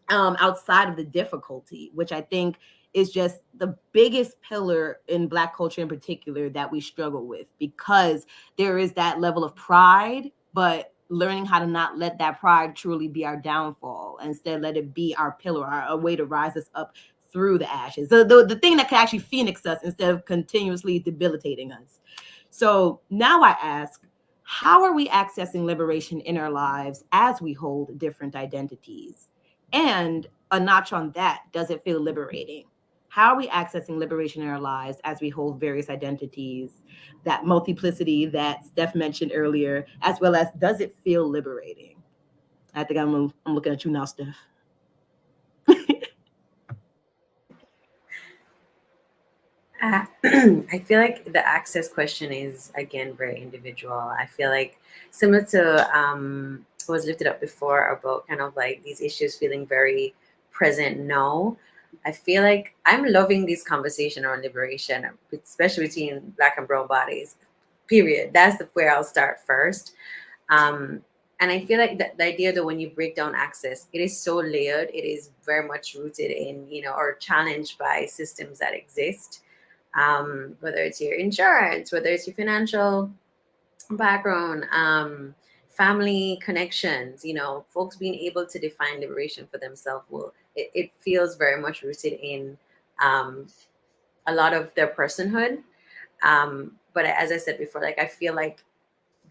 outside of the difficulty, which I think is just the biggest pillar in Black culture in particular that we struggle with, because there is that level of pride, but learning how to not let that pride truly be our downfall. Instead, let it be our pillar, a way to rise us up through the ashes, the thing that can actually phoenix us instead of continuously debilitating us. So now I ask, how are we accessing liberation in our lives as we hold different identities? And a notch on that, does it feel liberating? How are we accessing liberation in our lives as we hold various identities, that multiplicity that Steph mentioned earlier, as well as does it feel liberating? I think I'm looking at you now, Steph. I feel like the access question is again very individual. I feel like similar to what was lifted up before about kind of like these issues feeling very present now. I feel like I'm loving this conversation around liberation, especially between Black and brown bodies. Period. That's where I'll start first. Um, and I feel like the idea that when you break down access, it is so layered. It is very much rooted in, or challenged by systems that exist, whether it's your insurance, whether it's your financial background, family connections, folks being able to define liberation for themselves it feels very much rooted in a lot of their personhood. But as I said before, like I feel like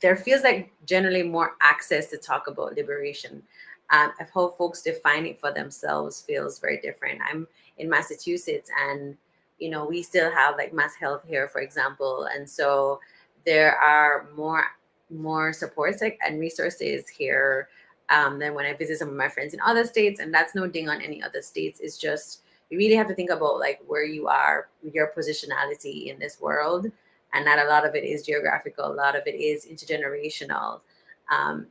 there feels like generally more access to talk about liberation. I've how folks define it for themselves feels very different. I'm in Massachusetts, and we still have like mass health here, for example, and so there are more supports and resources here than when I visit some of my friends in other states. And that's no ding on any other states. It's just you really have to think about like where you are, your positionality in this world, and not a lot of it is geographical. A lot of it is intergenerational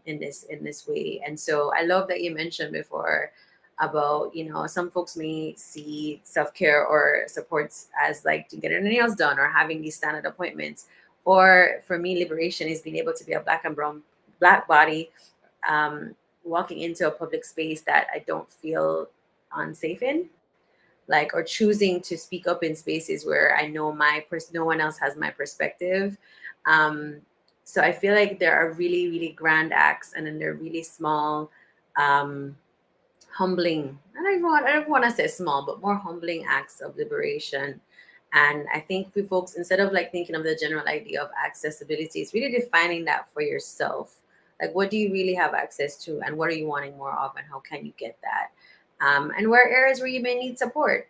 in this way. And so I love that you mentioned before about some folks may see self-care or supports as like to get their nails done or having these standard appointments. Or for me, liberation is being able to be a Black and brown Black body walking into a public space that I don't feel unsafe in, like, or choosing to speak up in spaces where I know no one else has my perspective. So I feel like there are really, really grand acts, and then there are really small, humbling. I don't want to say small, but more humbling acts of liberation. And I think for folks, instead of like thinking of the general idea of accessibility, it's really defining that for yourself. Like, what do you really have access to, and what are you wanting more of, and how can you get that? And where areas where you may need support,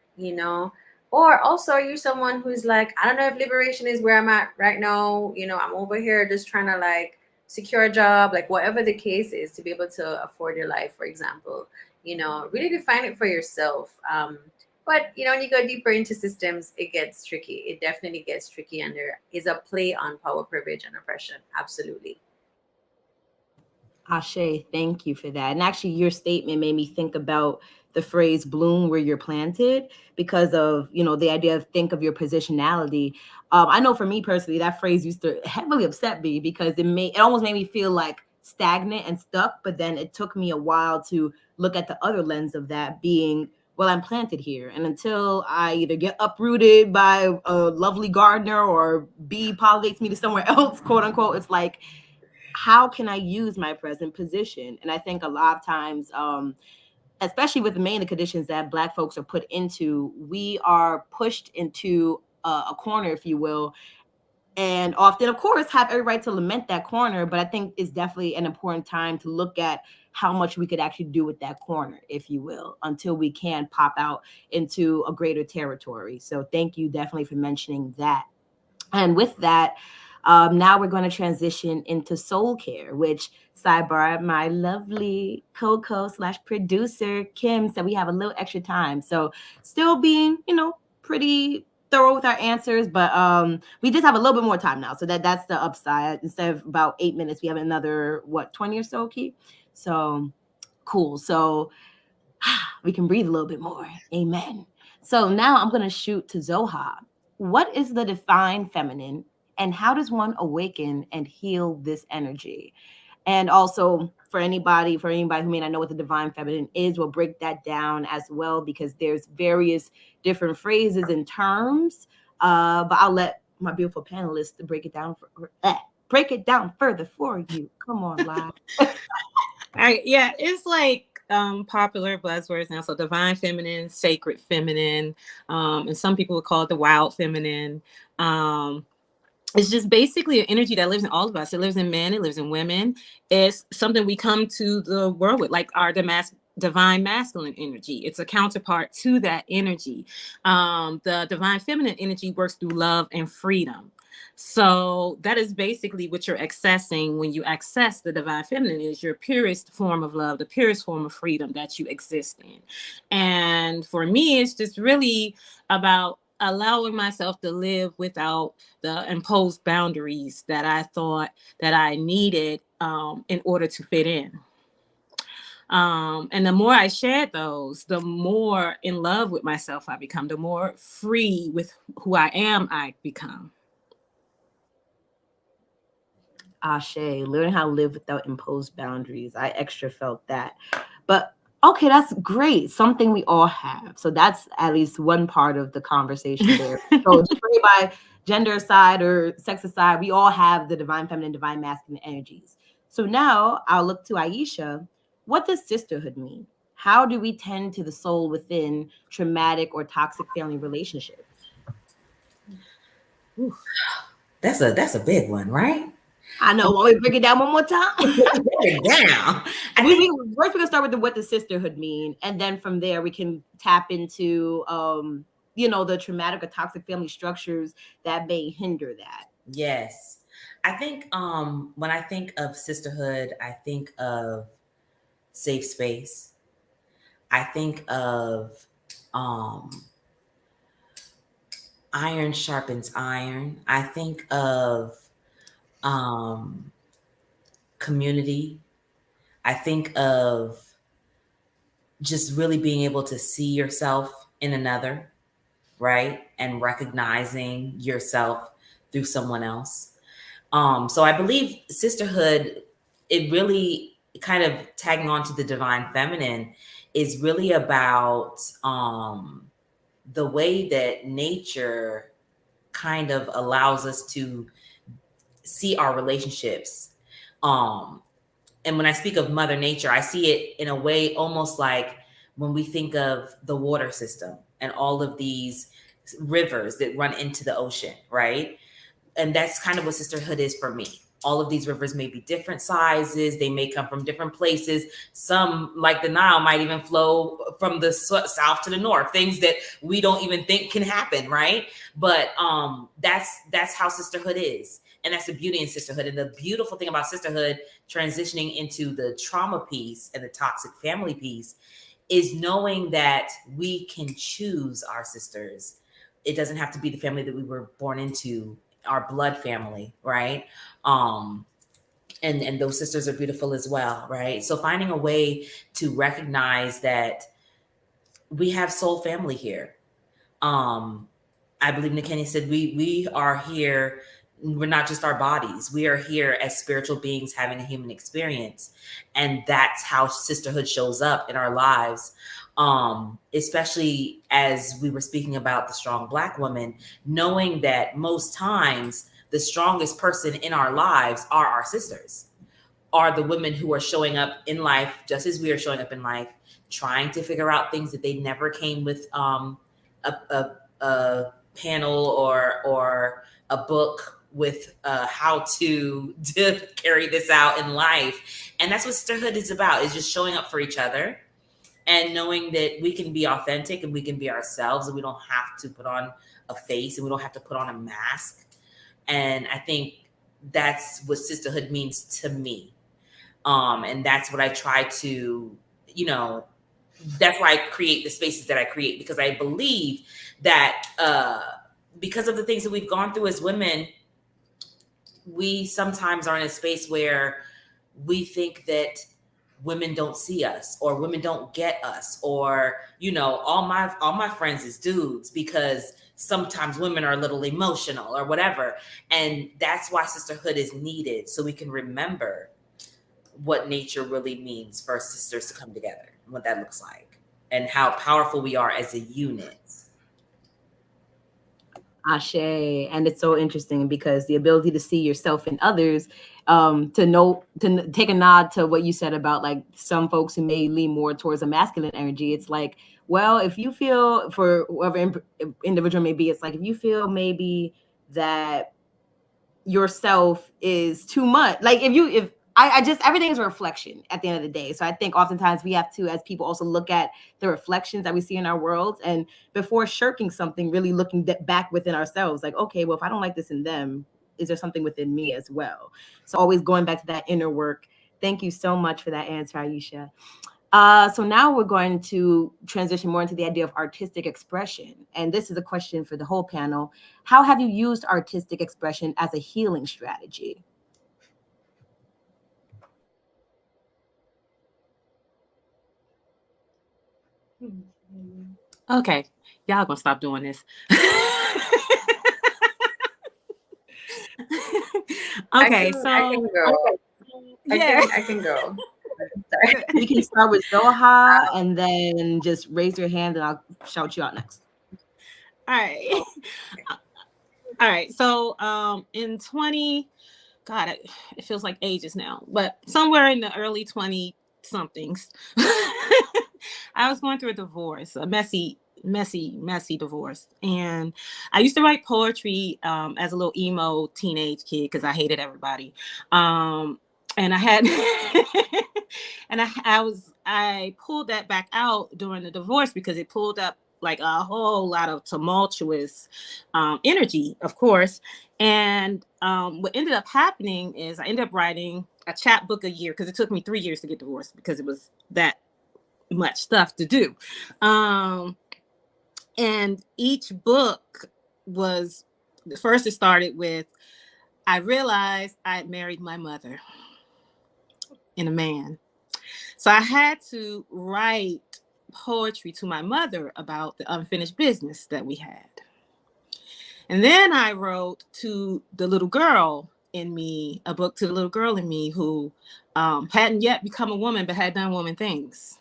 or also are you someone who's like, I don't know if liberation is where I'm at right now. I'm over here just trying to like secure a job, like whatever the case is, to be able to afford your life, for example. Really define it for yourself. But when you go deeper into systems, it gets tricky. It definitely gets tricky, and there is a play on power, privilege, and oppression. Absolutely. Ashe, thank you for that. And actually, your statement made me think about the phrase "bloom where you're planted" because of the idea of think of your positionality. I know for me personally, that phrase used to heavily upset me because it almost made me feel like stagnant and stuck. But then it took me a while to look at the other lens of that being, well, I'm planted here, and until I either get uprooted by a lovely gardener or bee pollinates me to somewhere else, quote unquote, it's like, how can I use my present position? And I think a lot of times, especially with the main conditions that Black folks are put into, we are pushed into a corner, if you will, and often, of course, have every right to lament that corner. But I think it's definitely an important time to look at how much we could actually do with that corner, if you will, until we can pop out into a greater territory. So thank you definitely for mentioning that. And with that, now we're going to transition into soul care, which sidebar, my lovely co-co/producer Kim said we have a little extra time. So still being, pretty thorough with our answers, but we just have a little bit more time now. So that's the upside. Instead of about 8 minutes, we have another 20 or so, Key. So cool. So we can breathe a little bit more. Amen. So now I'm going to shoot to Zoha. What is the divine feminine, and how does one awaken and heal this energy? And also for anybody who may not know what the divine feminine is, we'll break that down as well, because there's various different phrases and terms. But I'll let my beautiful panelists break it down further for you. Come on, live. Yeah, it's like popular buzzwords now. So divine feminine, sacred feminine, and some people would call it the wild feminine. It's just basically an energy that lives in all of us. It lives in men, it lives in women. It's something we come to the world with, like our divine masculine energy. It's a counterpart to that energy. The divine feminine energy works through love and freedom. So that is basically what you're accessing when you access the divine feminine, is your purest form of love, the purest form of freedom that you exist in. And for me, it's just really about allowing myself to live without the imposed boundaries that I thought that I needed in order to fit in. And the more I shared those, the more in love with myself I become, the more free with who I am I become. Ashe, learn how to live without imposed boundaries. I extra felt that. But okay, that's great. Something we all have. So that's at least one part of the conversation there. So just bring it by gender aside or sex aside, we all have the divine feminine, divine masculine energies. So now I'll look to Aisha. What does sisterhood mean? How do we tend to the soul within traumatic or toxic family relationships? That's a big one, right? I know. Want me to break it down one more time? Break it down. First, we're gonna start with what does sisterhood mean, and then from there we can tap into, the traumatic or toxic family structures that may hinder that. Yes, I think when I think of sisterhood, I think of safe space. I think of iron sharpens iron. I think of community. I think of just really being able to see yourself in another, right? And recognizing yourself through someone else. So I believe sisterhood, it really kind of tagging on to the divine feminine, is really about the way that nature kind of allows us to see our relationships. And when I speak of Mother Nature, I see it in a way almost like when we think of the water system and all of these rivers that run into the ocean, right? And that's kind of what sisterhood is for me. All of these rivers may be different sizes. They may come from different places. Some, like the Nile, might even flow from the south to the north, things that we don't even think can happen, right? But that's how sisterhood is. And that's the beauty in sisterhood. And the beautiful thing about sisterhood, transitioning into the trauma piece and the toxic family piece, is knowing that we can choose our sisters. It doesn't have to be the family that we were born into, our blood family, right? And those sisters are beautiful as well, right? So finding a way to recognize that we have soul family here. I believe Nikeni said we are here. We're not just our bodies. We are here as spiritual beings having a human experience. And that's how sisterhood shows up in our lives. Especially as we were speaking about the strong Black woman, knowing that most times the strongest person in our lives are our sisters, are the women who are showing up in life just as we are showing up in life, trying to figure out things that they never came with a panel or a book with how to carry this out in life. And that's what sisterhood is about, is just showing up for each other and knowing that we can be authentic and we can be ourselves, and we don't have to put on a face and we don't have to put on a mask. And I think that's what sisterhood means to me. And that's what I try to, that's why I create the spaces that I create, because I believe that because of the things that we've gone through as women, we sometimes are in a space where we think that women don't see us, or women don't get us, or all my friends is dudes, because sometimes women are a little emotional or whatever. And that's why sisterhood is needed, so we can remember what nature really means for sisters to come together, and what that looks like, and how powerful we are as a unit. Ashe. And it's so interesting because the ability to see yourself in others, to take a nod to what you said about like some folks who may lean more towards a masculine energy. It's like, well, if you feel, for whoever individual may be, it's like, if you feel maybe that yourself is too much, like if I just, everything is a reflection at the end of the day. So I think oftentimes we have to, as people, also look at the reflections that we see in our world, and before shirking something, really looking back within ourselves, like, okay, well, if I don't like this in them, is there something within me as well? So always going back to that inner work. Thank you so much for that answer, Aisha. So now we're going to transition more into the idea of artistic expression. And this is a question for the whole panel. How have you used artistic expression as a healing strategy? Okay, y'all gonna stop doing this. Okay, I can go. yeah. I can go. We can start with Zoha and then just raise your hand and I'll shout you out next. All right. All right. So in 20, God, it feels like ages now, but somewhere in the early 20 somethings, I was going through a divorce, a messy divorce. And I used to write poetry as a little emo teenage kid because I hated everybody. And I had and I pulled that back out during the divorce because it pulled up like a whole lot of tumultuous energy, of course. And what ended up happening is I ended up writing a chapbook a year because it took me 3 years to get divorced because it was that much stuff to do. And each book was, first it started with, I realized I had married my mother in a man. So I had to write poetry to my mother about the unfinished business that we had. And then I wrote to the little girl in me, a book to the little girl in me who hadn't yet become a woman, but had done woman things.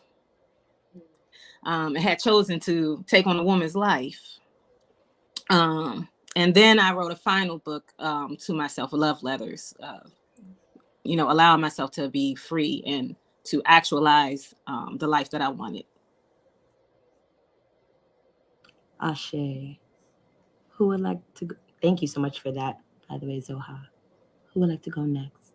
And had chosen to take on a woman's life. And then I wrote a final book to myself, love letters, allowing myself to be free and to actualize the life that I wanted. Ashe. Who would like to go? Thank you so much for that, by the way, Zoha. Who would like to go next?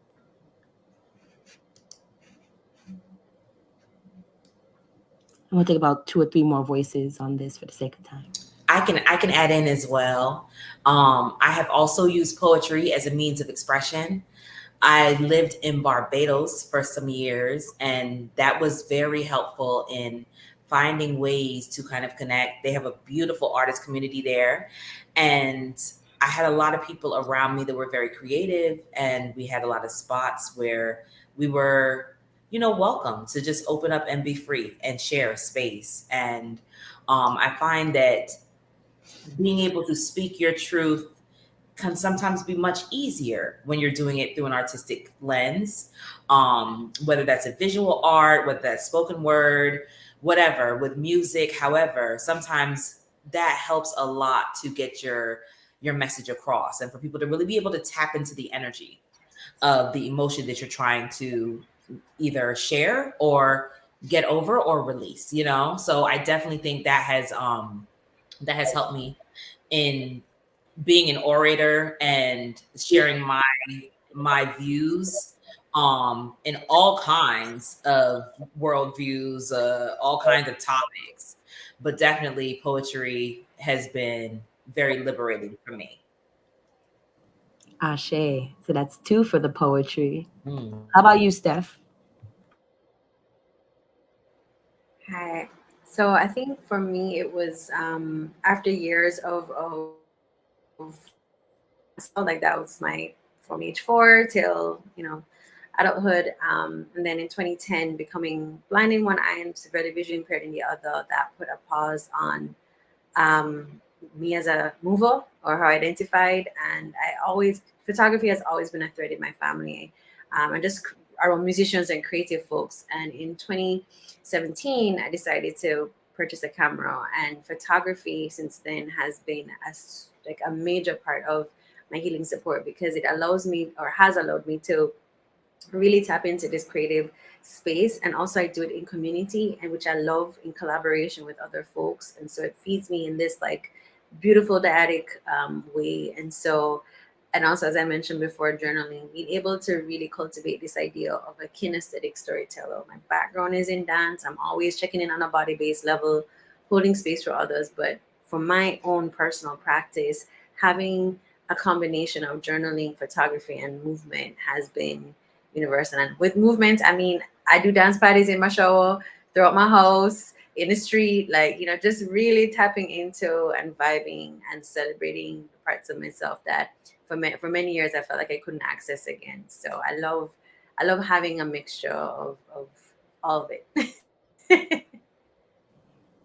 I'm gonna take about 2 or 3 more voices on this for the sake of time. I can add in as well. I have also used poetry as a means of expression. I lived in Barbados for some years, and that was very helpful in finding ways to kind of connect. They have a beautiful artist community there, and I had a lot of people around me that were very creative, and we had a lot of spots where we were, welcome to just open up and be free and share a space. And I find that being able to speak your truth can sometimes be much easier when you're doing it through an artistic lens, whether that's a visual art, whether that's spoken word, whatever, with music. However, sometimes that helps a lot to get your message across and for people to really be able to tap into the energy of the emotion that you're trying to either share or get over or release, So I definitely think that has helped me in being an orator and sharing my views in all kinds of worldviews, all kinds of topics. But definitely poetry has been very liberating for me. Ashe. So that's 2 for the poetry. How about you, Steph? Hi. So I think for me it was after years of so like that was my from age 4 till adulthood, and then in 2010 becoming blind in one eye and severely visually impaired in the other. That put a pause on me as a mover or how I identified. And photography has always been a thread in my family. And just around musicians and creative folks. And in 2017, I decided to purchase a camera, and photography since then has been a major part of my healing support because it allows me, or has allowed me, to really tap into this creative space. And also I do it in community, and which I love, in collaboration with other folks. And so it feeds me in this beautiful dyadic way. And so And also, as I mentioned before, journaling, being able to really cultivate this idea of a kinesthetic storyteller. My background is in dance. I'm always checking in on a body based level, holding space for others. But for my own personal practice, having a combination of journaling, photography, and movement has been universal. And with movement, I mean, I do dance parties in my shower, throughout my house, in the street, like, just really tapping into and vibing and celebrating the parts of myself that for many years I felt like I couldn't access again. So I love having a mixture of all of it.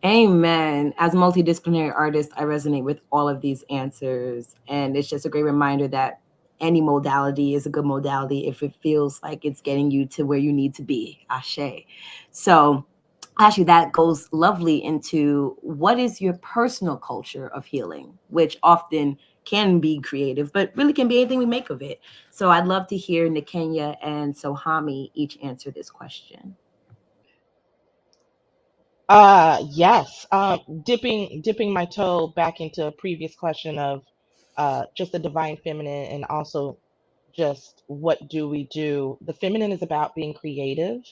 Amen. As a multidisciplinary artist, I resonate with all of these answers. And it's just a great reminder that any modality is a good modality if it feels like it's getting you to where you need to be. Ashe. So, actually, that goes lovely into what is your personal culture of healing, which often can be creative, but really can be anything we make of it. So, I'd love to hear Nikenya and Sohami each answer this question. Yes. Dipping my toe back into a previous question of just the divine feminine, and also just what do we do. The feminine is about being creative,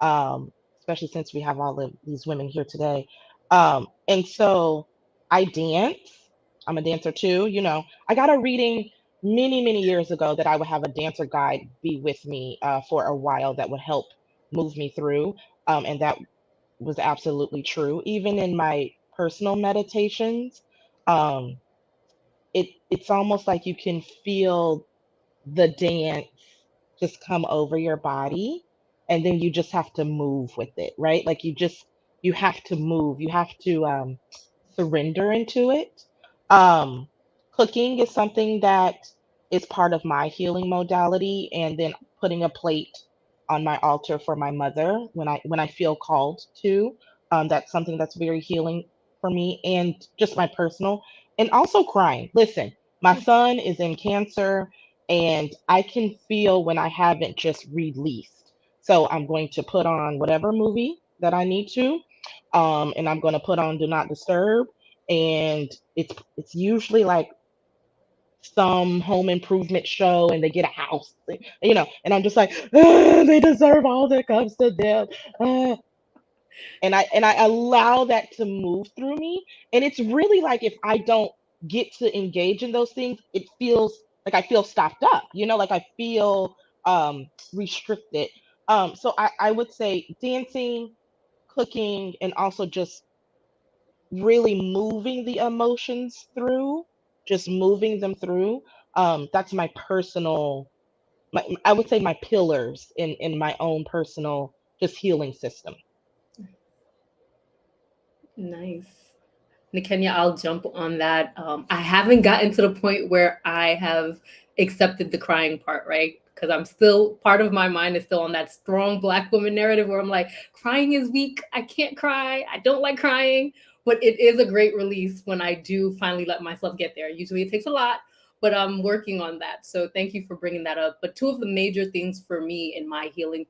especially since we have all of these women here today. And so I dance. I'm a dancer too. I got a reading many years ago that I would have a dancer guide be with me for a while that would help move me through. And that was absolutely true. Even in my personal meditations, um, it's almost like you can feel the dance just come over your body, and then you just have to move with it, right? Like you have to move, you have to surrender into it. Um, Cooking is something that is part of my healing modality, and then putting a plate on my altar for my mother when I feel called to. That's something that's very healing for me, and just my personal, and also crying. Listen, my son is in cancer, and I can feel when I haven't just released. So I'm going to put on whatever movie that I need to, and I'm going to put on Do Not Disturb, and it's usually like some home improvement show, and they get a house, and I'm just like, "Ah, they deserve all that comes to them." Ah, and I allow that to move through me. And it's really like, if I don't get to engage in those things, it feels like I feel stopped up, like I feel restricted. So I would say dancing, cooking, and also just really moving the emotions through, just moving them through. That's my personal, I would say, my pillars in my own personal just healing system. Nice. Nikenya, I'll jump on that. I haven't gotten to the point where I have accepted the crying part, right? Because I'm still, part of my mind is still on that strong Black woman narrative where I'm like, crying is weak. I can't cry. I don't like crying. But it is a great release when I do finally let myself get there. Usually it takes a lot, but I'm working on that. So thank you for bringing that up. But two of the major things for me in my healing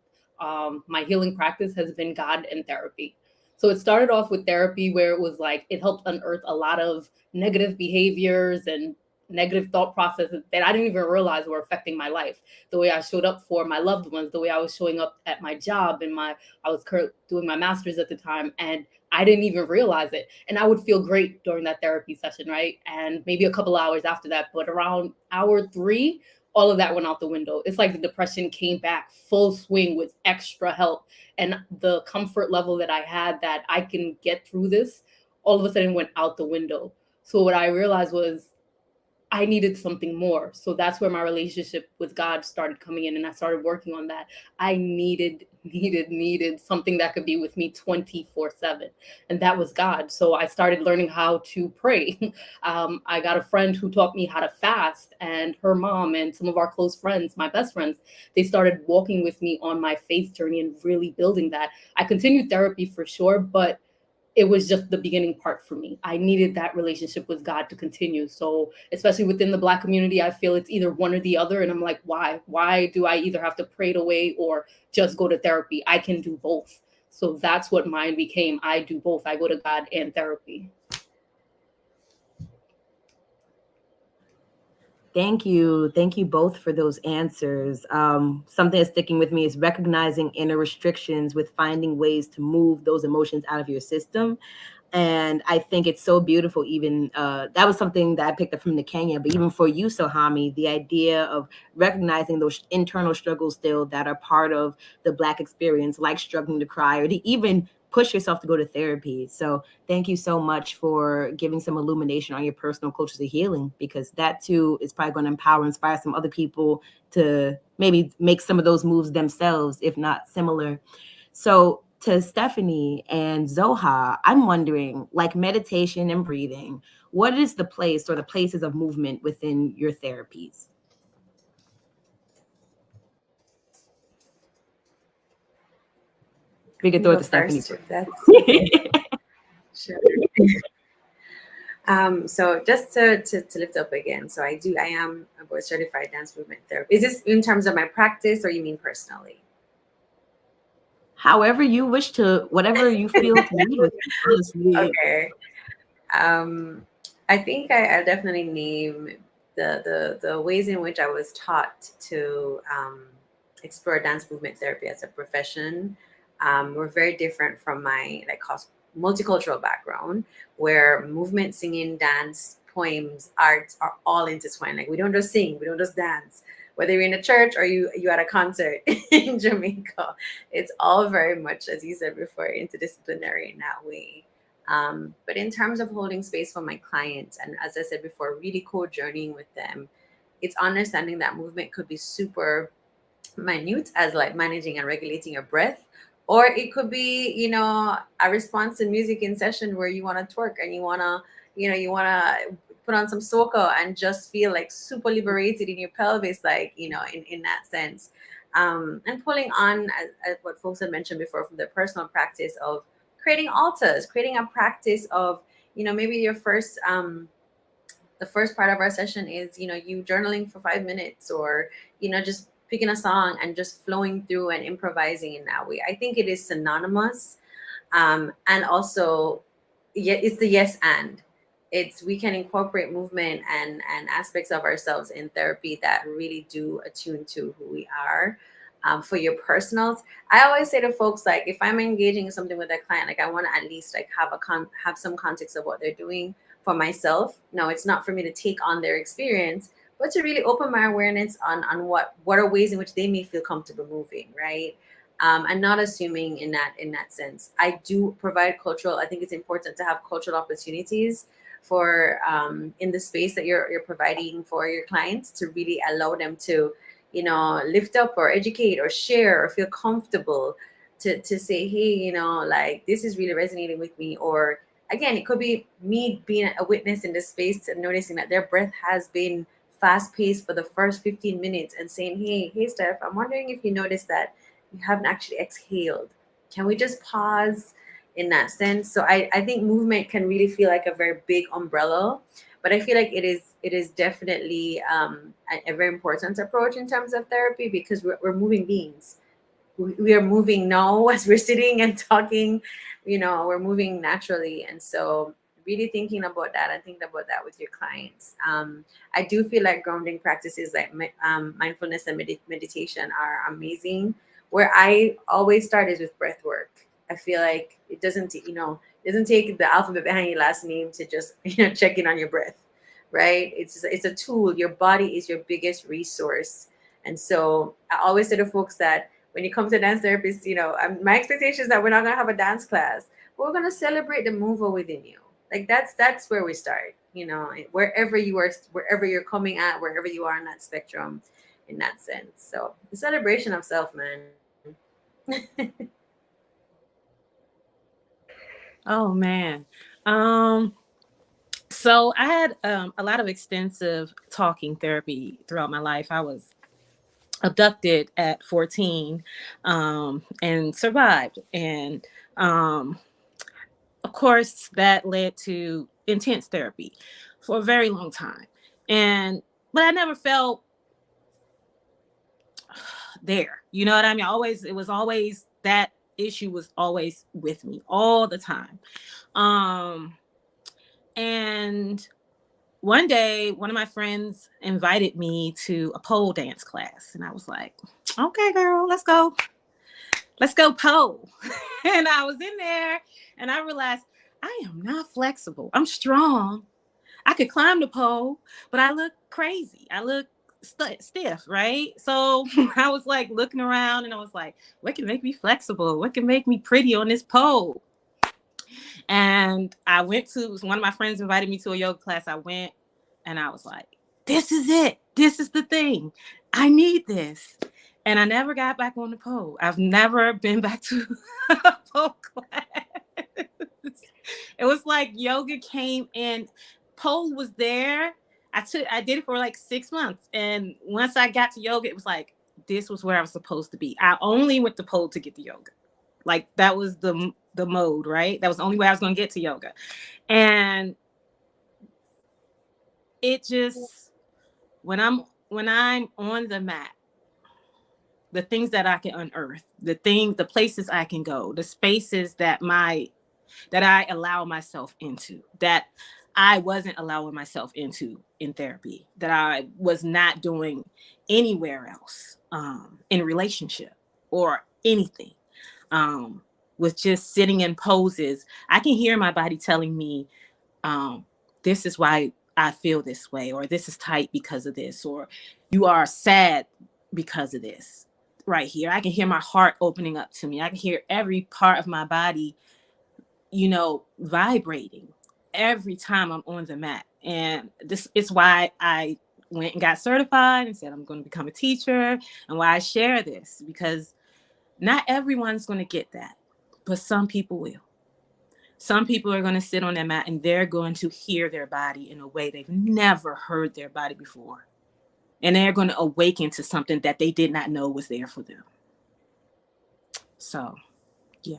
practice has been God and therapy. So it started off with therapy where it was like it helped unearth a lot of negative behaviors and negative thought processes that I didn't even realize were affecting my life. The way I showed up for my loved ones, the way I was showing up at my job, and I was doing my master's at the time, and I didn't even realize it. And I would feel great during that therapy session, right? And maybe a couple hours after that, but around hour 3, all of that went out the window. It's like the depression came back full swing with extra help, and the comfort level that I had that I can get through this all of a sudden went out the window. So what I realized was I needed something more. So that's where my relationship with God started coming in, and I started working on that. I needed something that could be with me 24/7. And that was God. So I started learning how to pray. I got a friend who taught me how to fast, and her mom and some of our close friends, my best friends, they started walking with me on my faith journey and really building that. I continued therapy for sure, but it was just the beginning part for me. I needed that relationship with God to continue. So, especially within the Black community, I feel it's either one or the other. And I'm like, why? Why do I either have to pray it away or just go to therapy? I can do both. So that's what mine became. I do both. I go to God and therapy. Thank you. Thank you both for those answers. Something that's sticking with me is recognizing inner restrictions with finding ways to move those emotions out of your system. And I think it's so beautiful. Even that was something that I picked up from the Kenya, but even for you, Sohami, the idea of recognizing those internal struggles still that are part of the Black experience, like struggling to cry or to even push yourself to go to therapy. So thank you so much for giving some illumination on your personal cultures of healing, because that too is probably going to empower, inspire some other people to maybe make some of those moves themselves, if not similar. So to Stephanie and Zoha, I'm wondering, like meditation and breathing, what is the place or the places of movement within your therapies? We could throw it Go to Stephanie first, first. if that's okay. Sure. So just to lift up again, so I am a board certified dance movement therapist. Is this in terms of my practice, or you mean personally? However you wish to, whatever you feel to lead with, honestly. Okay. I think I'll definitely name the ways in which I was taught to explore dance movement therapy as a profession were very different from my multicultural background, where movement, singing, dance, poems, arts are all intertwined. Like we don't just sing, we don't just dance. Whether you're in a church or you at a concert in Jamaica, it's all very much, as you said before, interdisciplinary in that way. But in terms of holding space for my clients, and as I said before, really co-journeying with them, it's understanding that movement could be super minute, as like managing and regulating your breath, or it could be, a response to music in session where you want to twerk and you want to put on some soca and just feel like super liberated in your pelvis, like, in that sense. And pulling on, as what folks had mentioned before, from the personal practice of creating altars, creating a practice of, maybe your first, the first part of our session is, you journaling for 5 minutes, or, just picking a song and just flowing through and improvising in that way. I think it is synonymous. And also, yeah, it's the yes and. We can incorporate movement and aspects of ourselves in therapy that really do attune to who we are. For your personals, I always say to folks, like, if I'm engaging in something with a client, like I want to at least like have some context of what they're doing for myself. No, it's not for me to take on their experience, but to really open my awareness on what are ways in which they may feel comfortable moving, right? And not assuming in that sense. I do provide cultural. I think it's important to have cultural opportunities for in the space that you're providing for your clients, to really allow them to, lift up or educate or share or feel comfortable to say, hey, like, this is really resonating with me. Or again, it could be me being a witness in this space and noticing that their breath has been fast paced for the first 15 minutes, and saying, hey, Steph, I'm wondering if you noticed that you haven't actually exhaled. Can we just pause in that sense? So I think movement can really feel like a very big umbrella, but I feel like it is definitely a very important approach in terms of therapy, because we're moving beings. We are moving now as we're sitting and talking, we're moving naturally. And so really thinking about that and thinking about that with your clients. I do feel like grounding practices like mindfulness and meditation are amazing. Where I always start is with breath work. I feel like it doesn't take the alphabet behind your last name to just, check in on your breath, right? It's a tool. Your body is your biggest resource. And so I always say to folks that when you come to dance therapist, my expectation is that we're not going to have a dance class, but we're going to celebrate the mover within you. Like that's where we start, wherever you are, wherever you're coming at, wherever you are in that spectrum, in that sense. So the celebration of self, man. Oh man. So I had a lot of extensive talking therapy throughout my life. I was abducted at 14 and survived. And of course, that led to intense therapy for a very long time. But I never felt there. You know what I mean? It was always that issue was always with me all the time. And one day, one of my friends invited me to a pole dance class. And I was like, okay, girl, let's go. Let's go pole. And I was in there and I realized I am not flexible. I'm strong. I could climb the pole, but I look crazy. I look stiff, right? So I was like looking around and I was like, what can make me flexible? What can make me pretty on this pole? And I went to, one of my friends invited me to a yoga class. I went and I was like, this is it. This is the thing. I need this. And I never got back on the pole. I've never been back to a pole class. It was like yoga came in, pole was there. I did it for like 6 months. And once I got to yoga, it was like, this was where I was supposed to be. I only went to pole to get to yoga. Like that was the mode, right? That was the only way I was going to get to yoga. And it just, when I'm on the mat, the things that I can unearth, the places I can go, the spaces that I allow myself into, that I wasn't allowing myself into in therapy, that I was not doing anywhere else, in relationship or anything, with just sitting in poses. I can hear my body telling me, this is why I feel this way, or this is tight because of this, or you are sad because of this. Right here, I can hear my heart opening up to me. I can hear every part of my body, vibrating every time I'm on the mat. And this is why I went and got certified and said I'm going to become a teacher, and why I share this, because not everyone's going to get that, but some people will. Some people are going to sit on their mat and they're going to hear their body in a way they've never heard their body before. And they're going to awaken to something that they did not know was there for them. So, yeah.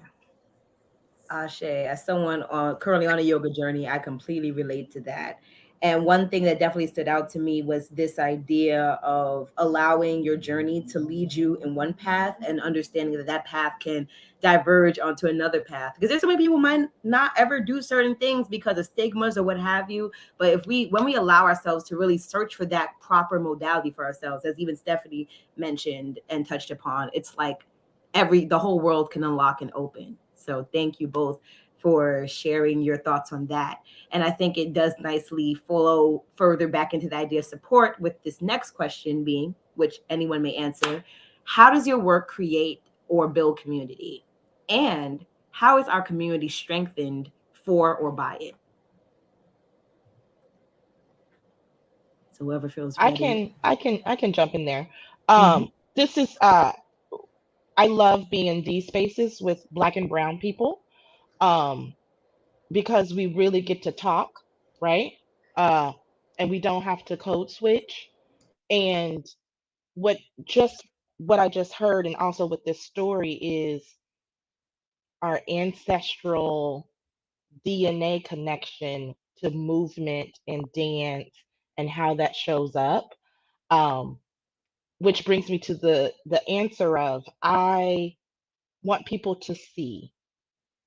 Ashe, as someone currently on a yoga journey, I completely relate to that. And one thing that definitely stood out to me was this idea of allowing your journey to lead you in one path and understanding that that path can diverge onto another path. Because there's so many people who might not ever do certain things because of stigmas or what have you. But when we allow ourselves to really search for that proper modality for ourselves, as even Stephanie mentioned and touched upon, it's like the whole world can unlock and open. So thank you both for sharing your thoughts on that. And I think it does nicely follow further back into the idea of support with this next question being, which anyone may answer, how does your work create or build community? And how is our community strengthened for or by it? So whoever feels ready. I can jump in there. Mhm. This is I love being in these spaces with Black and Brown people, because we really get to talk, right? Uh, and we don't have to code switch. And what just what I just heard, and also with this story, is our ancestral DNA connection to movement and dance and how that shows up. Um, which brings me to the answer of, I want people to see.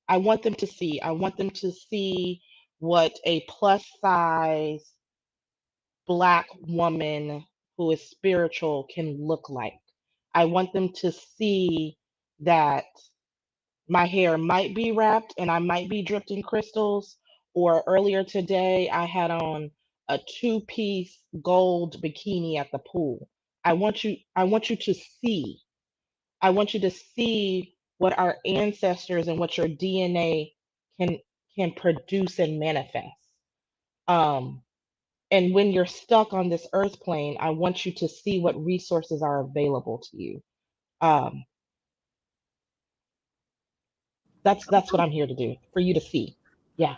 I want them to see. I want them to see what a plus size Black woman who is spiritual can look like. I want them to see that my hair might be wrapped and I might be dripped in crystals, or earlier today I had on a two-piece gold bikini at the pool. I want you to see. I want you to see what our ancestors and what your DNA can can produce and manifest. Um, and when you're stuck on this earth plane, I want you to see what resources are available to you. Um, that's what I'm here to do, for you to see. Yeah.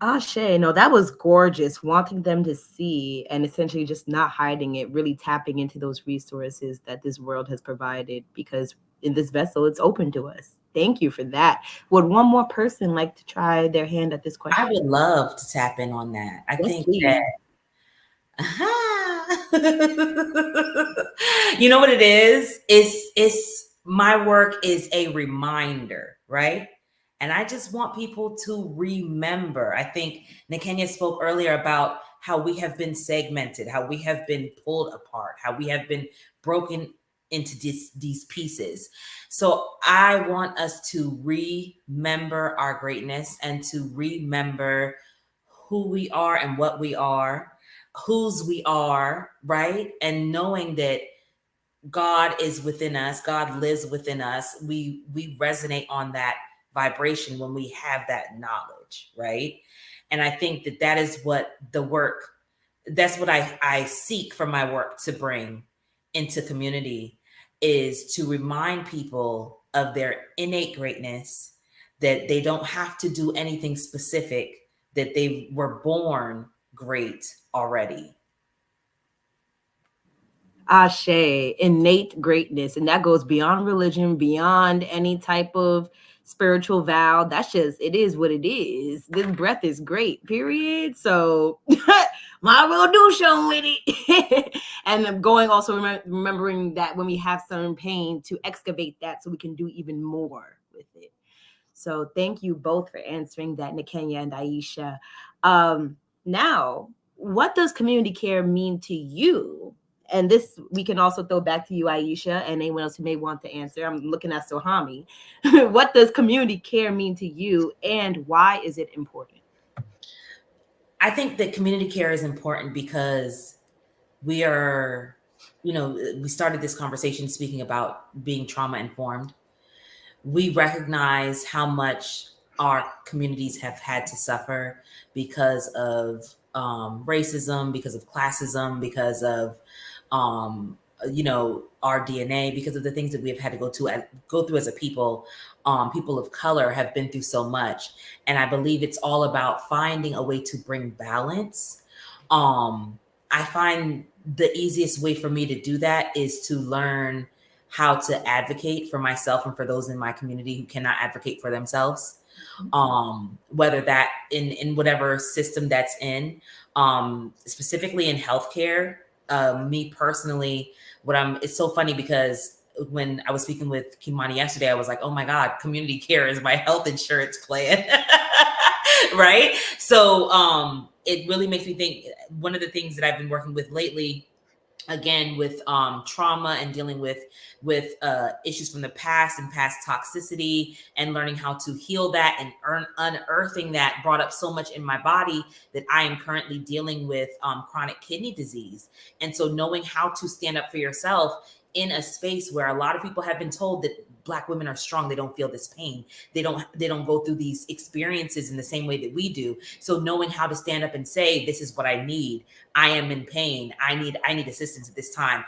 Ashe, no, that was gorgeous. Wanting them to see and essentially just not hiding it, really tapping into those resources that this world has provided, because in this vessel, it's open to us. Thank you for that. Would one more person like to try their hand at this question? I would love to tap in on that. I Yes, think please. you know what it is? It's my work is a reminder, right? And I just want people to remember. I think Nakenya spoke earlier about how we have been segmented, how we have been pulled apart, how we have been broken into these pieces. So I want us to remember our greatness and to remember who we are and what we are, whose we are, right? And knowing that God is within us, God lives within us. We resonate on that vibration when we have that knowledge, right? And I think that is what the work, that's what I seek from my work to bring into community, is to remind people of their innate greatness, that they don't have to do anything specific, that they were born great already. Ashe, innate greatness. And that goes beyond religion, beyond any type of spiritual vow. That's just, it is what it is. This breath is great, period. So might well do something with it. And I'm going also remembering that when we have some pain, to excavate that so we can do even more with it. So thank you both for answering that, Nakenya and Aisha. Now, what does community care mean to you? And this we can also throw back to you, Aisha, and anyone else who may want to answer. I'm looking at Sohami. What does community care mean to you, and why is it important? I think that community care is important because we are, we started this conversation speaking about being trauma informed. We recognize how much our communities have had to suffer because of racism, because of classism, because of our DNA, because of the things that we have had to go through as a people. People of color have been through so much, and I believe it's all about finding a way to bring balance. I find the easiest way for me to do that is to learn how to advocate for myself and for those in my community who cannot advocate for themselves. Whether that in whatever system that's in, specifically in healthcare. Me personally, it's so funny because when I was speaking with Kymani yesterday, I was like, oh my God, community care is my health insurance plan. Right? So it really makes me think, one of the things that I've been working with lately, again, with trauma and dealing with issues from the past and past toxicity, and learning how to heal that and unearthing that, brought up so much in my body that I am currently dealing with chronic kidney disease. And so knowing how to stand up for yourself in a space where a lot of people have been told that Black women are strong, they don't feel this pain, they don't go through these experiences in the same way that we do. So knowing how to stand up and say, this is what I need, I am in pain, I need assistance at this time.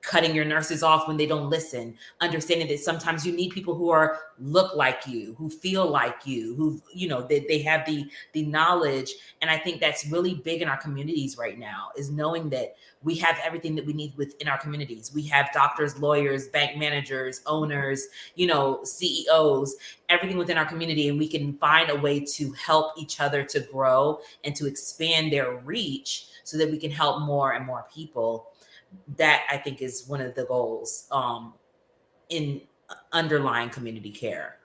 Cutting your nurses off when they don't listen, understanding that sometimes you need people who look like you, who feel like you, who, they have the knowledge. And I think that's really big in our communities right now, is knowing that we have everything that we need within our communities. We have doctors, lawyers, bank managers, owners, CEOs, everything within our community. And we can find a way to help each other to grow and to expand their reach so that we can help more and more people. That, I think, is one of the goals in underlying community care.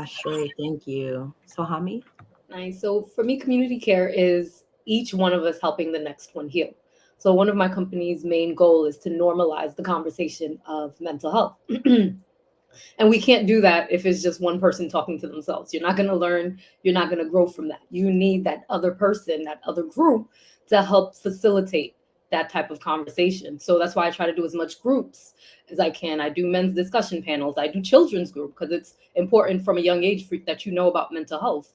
Sure, thank you. Sohami? Nice. So for me, community care is each one of us helping the next one heal. So one of my company's main goal is to normalize the conversation of mental health. And we can't do that if it's just one person talking to themselves. You're not going to learn. You're not going to grow from that. You need that other person, that other group, to help facilitate that type of conversation. So that's why I try to do as much groups as I can. I do men's discussion panels. I do children's group because it's important from a young age that you know about mental health.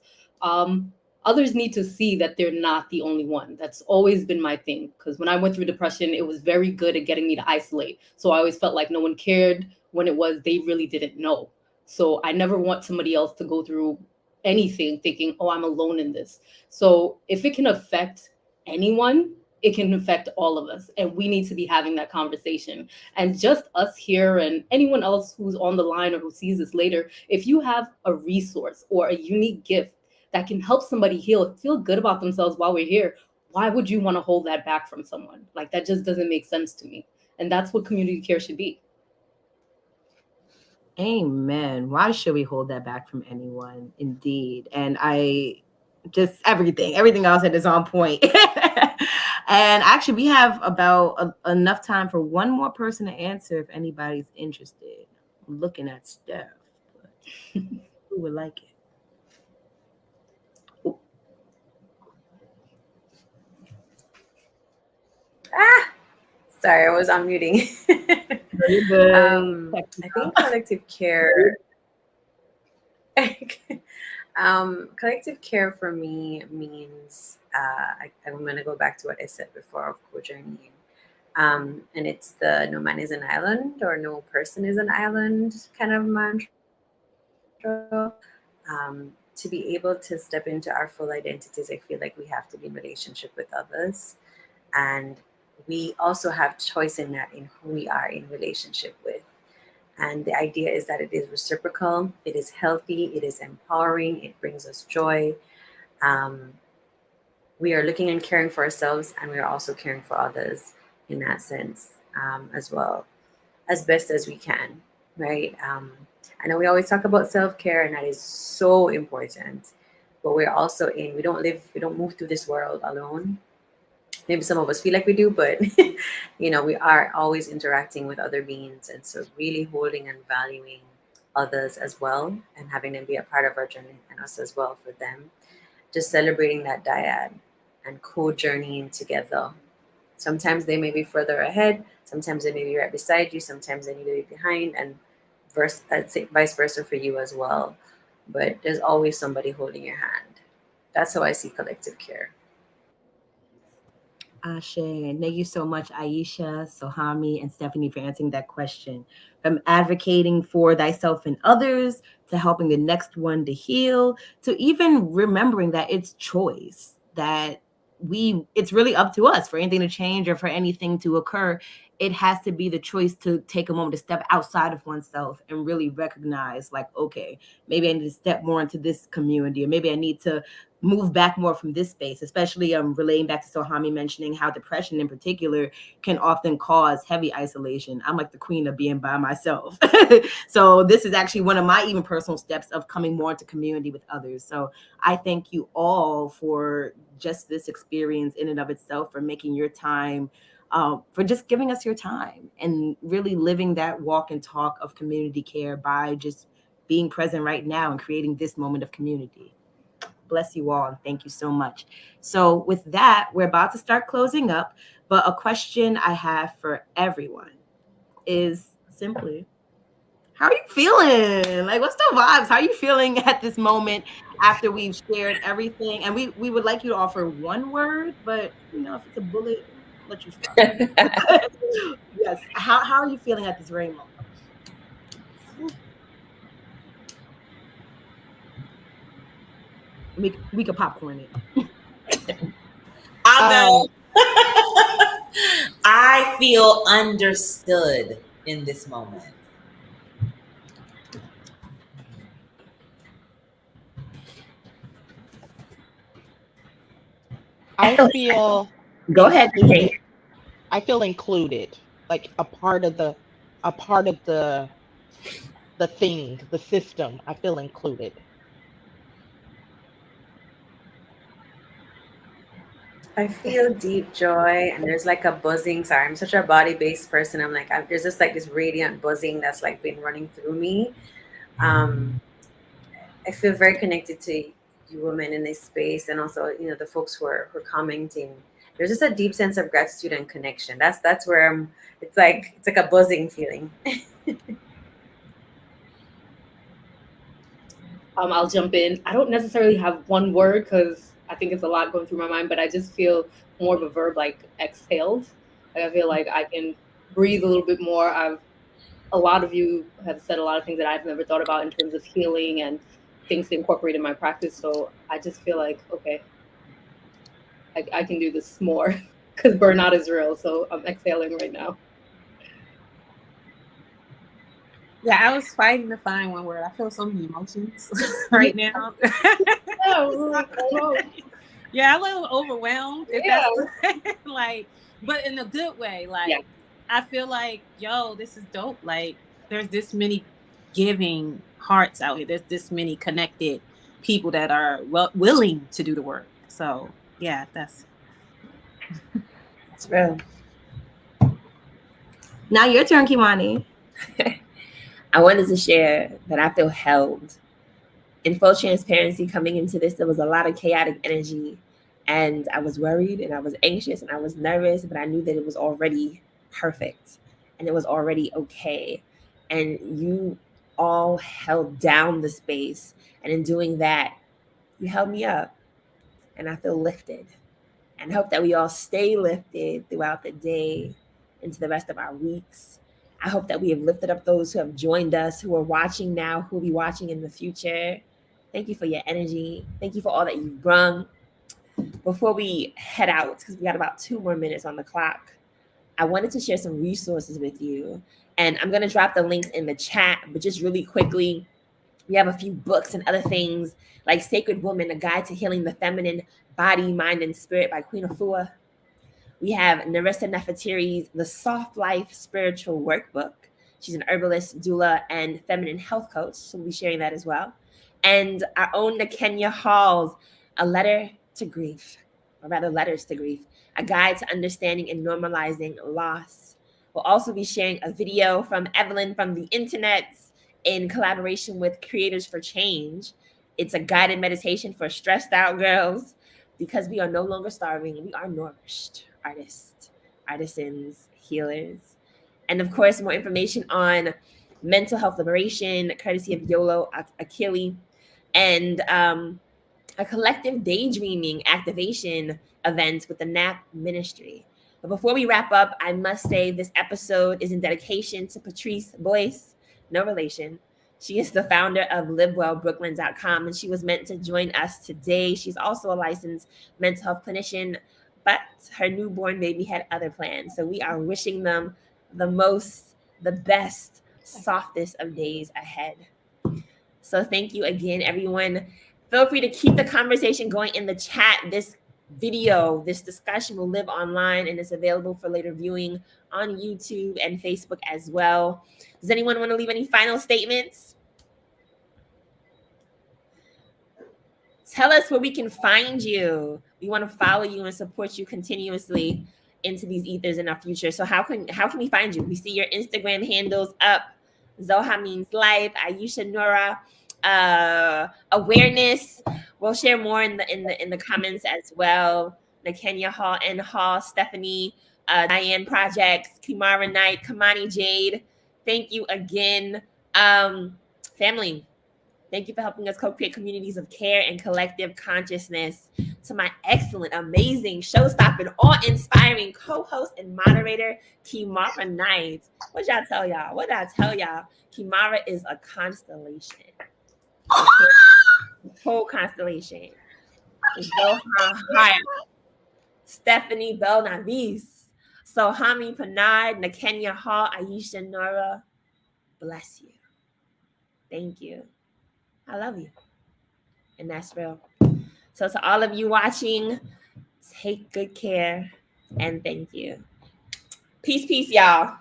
Others need to see that they're not the only one. That's always been my thing, because when I went through depression, it was very good at getting me to isolate. So I always felt like no one cared when it was they really didn't know. So I never want somebody else to go through anything thinking, oh, I'm alone in this. So if it can affect anyone, it can affect all of us. And we need to be having that conversation. And just us here and anyone else who's on the line or who sees this later, if you have a resource or a unique gift that can help somebody feel good about themselves while we're here, why would you want to hold that back from someone? Like, that just doesn't make sense to me. And that's what community care should be. Amen. Why should we hold that back from anyone? Indeed. And I just everything else that is on point. And actually, we have about enough time for one more person to answer if anybody's interested. I'm looking at Steph. But who would like it? Ooh. Sorry, I was unmuting. Very good. I think collective care. Collective care for me means I'm going to go back to what I said before of co-journeying. And it's the no man is an island or no person is an island kind of mantra. To be able to step into our full identities, I feel like we have to be in relationship with others. And we also have choice in that, in who we are in relationship with. And the idea is that it is reciprocal, it is healthy, it is empowering, it brings us joy. We are looking and caring for ourselves, and we are also caring for others in that sense as well, as best as we can, right? I know we always talk about self-care, and that is so important. But we're also we don't move through this world alone. Maybe some of us feel like we do, but we are always interacting with other beings, and so really holding and valuing others as well, and having them be a part of our journey, and us as well for them. Just celebrating that dyad and co-journeying together. Sometimes they may be further ahead, sometimes they may be right beside you, sometimes they need to be behind, and I'd say vice versa for you as well. But there's always somebody holding your hand. That's how I see collective care. Ashe, and thank you so much, Aisha, Sohami, and Stephanie for answering that question. From advocating for thyself and others, to helping the next one to heal, to even remembering that it's choice, that it's really up to us for anything to change or for anything to occur. It has to be the choice to take a moment to step outside of oneself and really recognize, like, okay, maybe I need to step more into this community, or maybe I need to move back more from this space, especially relating back to Sohami mentioning how depression in particular can often cause heavy isolation. I'm like the queen of being by myself. So this is actually one of my even personal steps of coming more into community with others. So I thank you all for just this experience in and of itself, for making your time, for just giving us your time and really living that walk and talk of community care by just being present right now and creating this moment of community. Bless you all, and thank you so much. So with that, we're about to start closing up, but a question I have for everyone is simply, how are you feeling? Like, what's the vibes? How are you feeling at this moment after we've shared everything? And we would like you to offer one word, but if it's a bullet, I'll let you start. Yes. How are you feeling at this very moment? We could popcorn it. I'll go. I feel understood in this moment. I feel Go ahead, included. Jade. I feel included, like a part of the thing, the system. I feel included. I feel deep joy, and there's like a buzzing. Sorry, I'm such a body-based person. I'm like, there's just like this radiant buzzing that's like been running through me. I feel very connected to you women in this space, and also the folks who are commenting. There's just a deep sense of gratitude and connection. That's where I'm. It's like a buzzing feeling. I'll jump in. I don't necessarily have one word because I think it's a lot going through my mind, but I just feel more of a verb, like exhaled. Like I feel like I can breathe a little bit more. A lot of you have said a lot of things that I've never thought about in terms of healing and things to incorporate in my practice. So I just feel like, okay, I can do this more because burnout is real. So I'm exhaling right now. Yeah, I was fighting to find one word. I feel so many emotions right now. Yeah, I'm a little overwhelmed. That's like, but in a good way. Like, I feel like, this is dope. Like, there's this many giving hearts out here. There's this many connected people that are willing to do the work. So yeah, that's real. Now your turn, Kymani. I wanted to share that I feel held. In full transparency, coming into this, there was a lot of chaotic energy, and I was worried and I was anxious and I was nervous, but I knew that it was already perfect and it was already okay. And you all held down the space, and in doing that, you held me up, and I feel lifted. And I hope that we all stay lifted throughout the day into the rest of our weeks. I hope that we have lifted up those who have joined us, who are watching now, who will be watching in the future. Thank you for your energy. Thank you for all that you've brung. Before we head out, because we got about 2 more minutes on the clock, I wanted to share some resources with you. And I'm going to drop the links in the chat, but just really quickly, we have a few books and other things like Sacred Woman, A Guide to Healing the Feminine Body, Mind, and Spirit by Queen Afua. We have Narissa Nefertiti's The Soft Life Spiritual Workbook. She's an herbalist, doula, and feminine health coach. So we'll be sharing that as well. And our own Nakenya Hall's A Letter to Grief, or rather Letters to Grief, A Guide to Understanding and Normalizing Loss. We'll also be sharing a video from Evelyn from the internet in collaboration with Creators for Change. It's a guided meditation for stressed out girls, because we are no longer starving. We are nourished. Artists, artisans, healers. And of course, more information on mental health liberation, courtesy of Yolo Akili, and a collective daydreaming activation event with the NAP ministry. But before we wrap up, I must say this episode is in dedication to Patrice Boyce, no relation. She is the founder of LiveWellBrooklyn.com, and she was meant to join us today. She's also a licensed mental health clinician, but her newborn baby had other plans. So we are wishing them the best, softest of days ahead. So thank you again, everyone. Feel free to keep the conversation going in the chat. This video, this discussion will live online and is available for later viewing on YouTube and Facebook as well. Does anyone want to leave any final statements? Tell us where we can find you. We want to follow you and support you continuously into these ethers in our future. So how can we find you? We see your Instagram handles up. Zoha Means Life, Ayesha Nora, Awareness. We'll share more in the comments as well. Nakenya Hall, N Hall, Stephanie, Diane Projects, Kemara Knight, Kymani Jade. Thank you again, family. Thank you for helping us co-create communities of care and collective consciousness. To my excellent, amazing, show-stopping, awe-inspiring co-host and moderator, Kemara Knight. What did I tell y'all? Kemara is a constellation. The whole constellation. Stephanie Bell Navis. So Hami Panard, Nakenya Hall, Ayesha Nora. Bless you. Thank you. I love you. And that's real. So to all of you watching, take good care and thank you. Peace, y'all.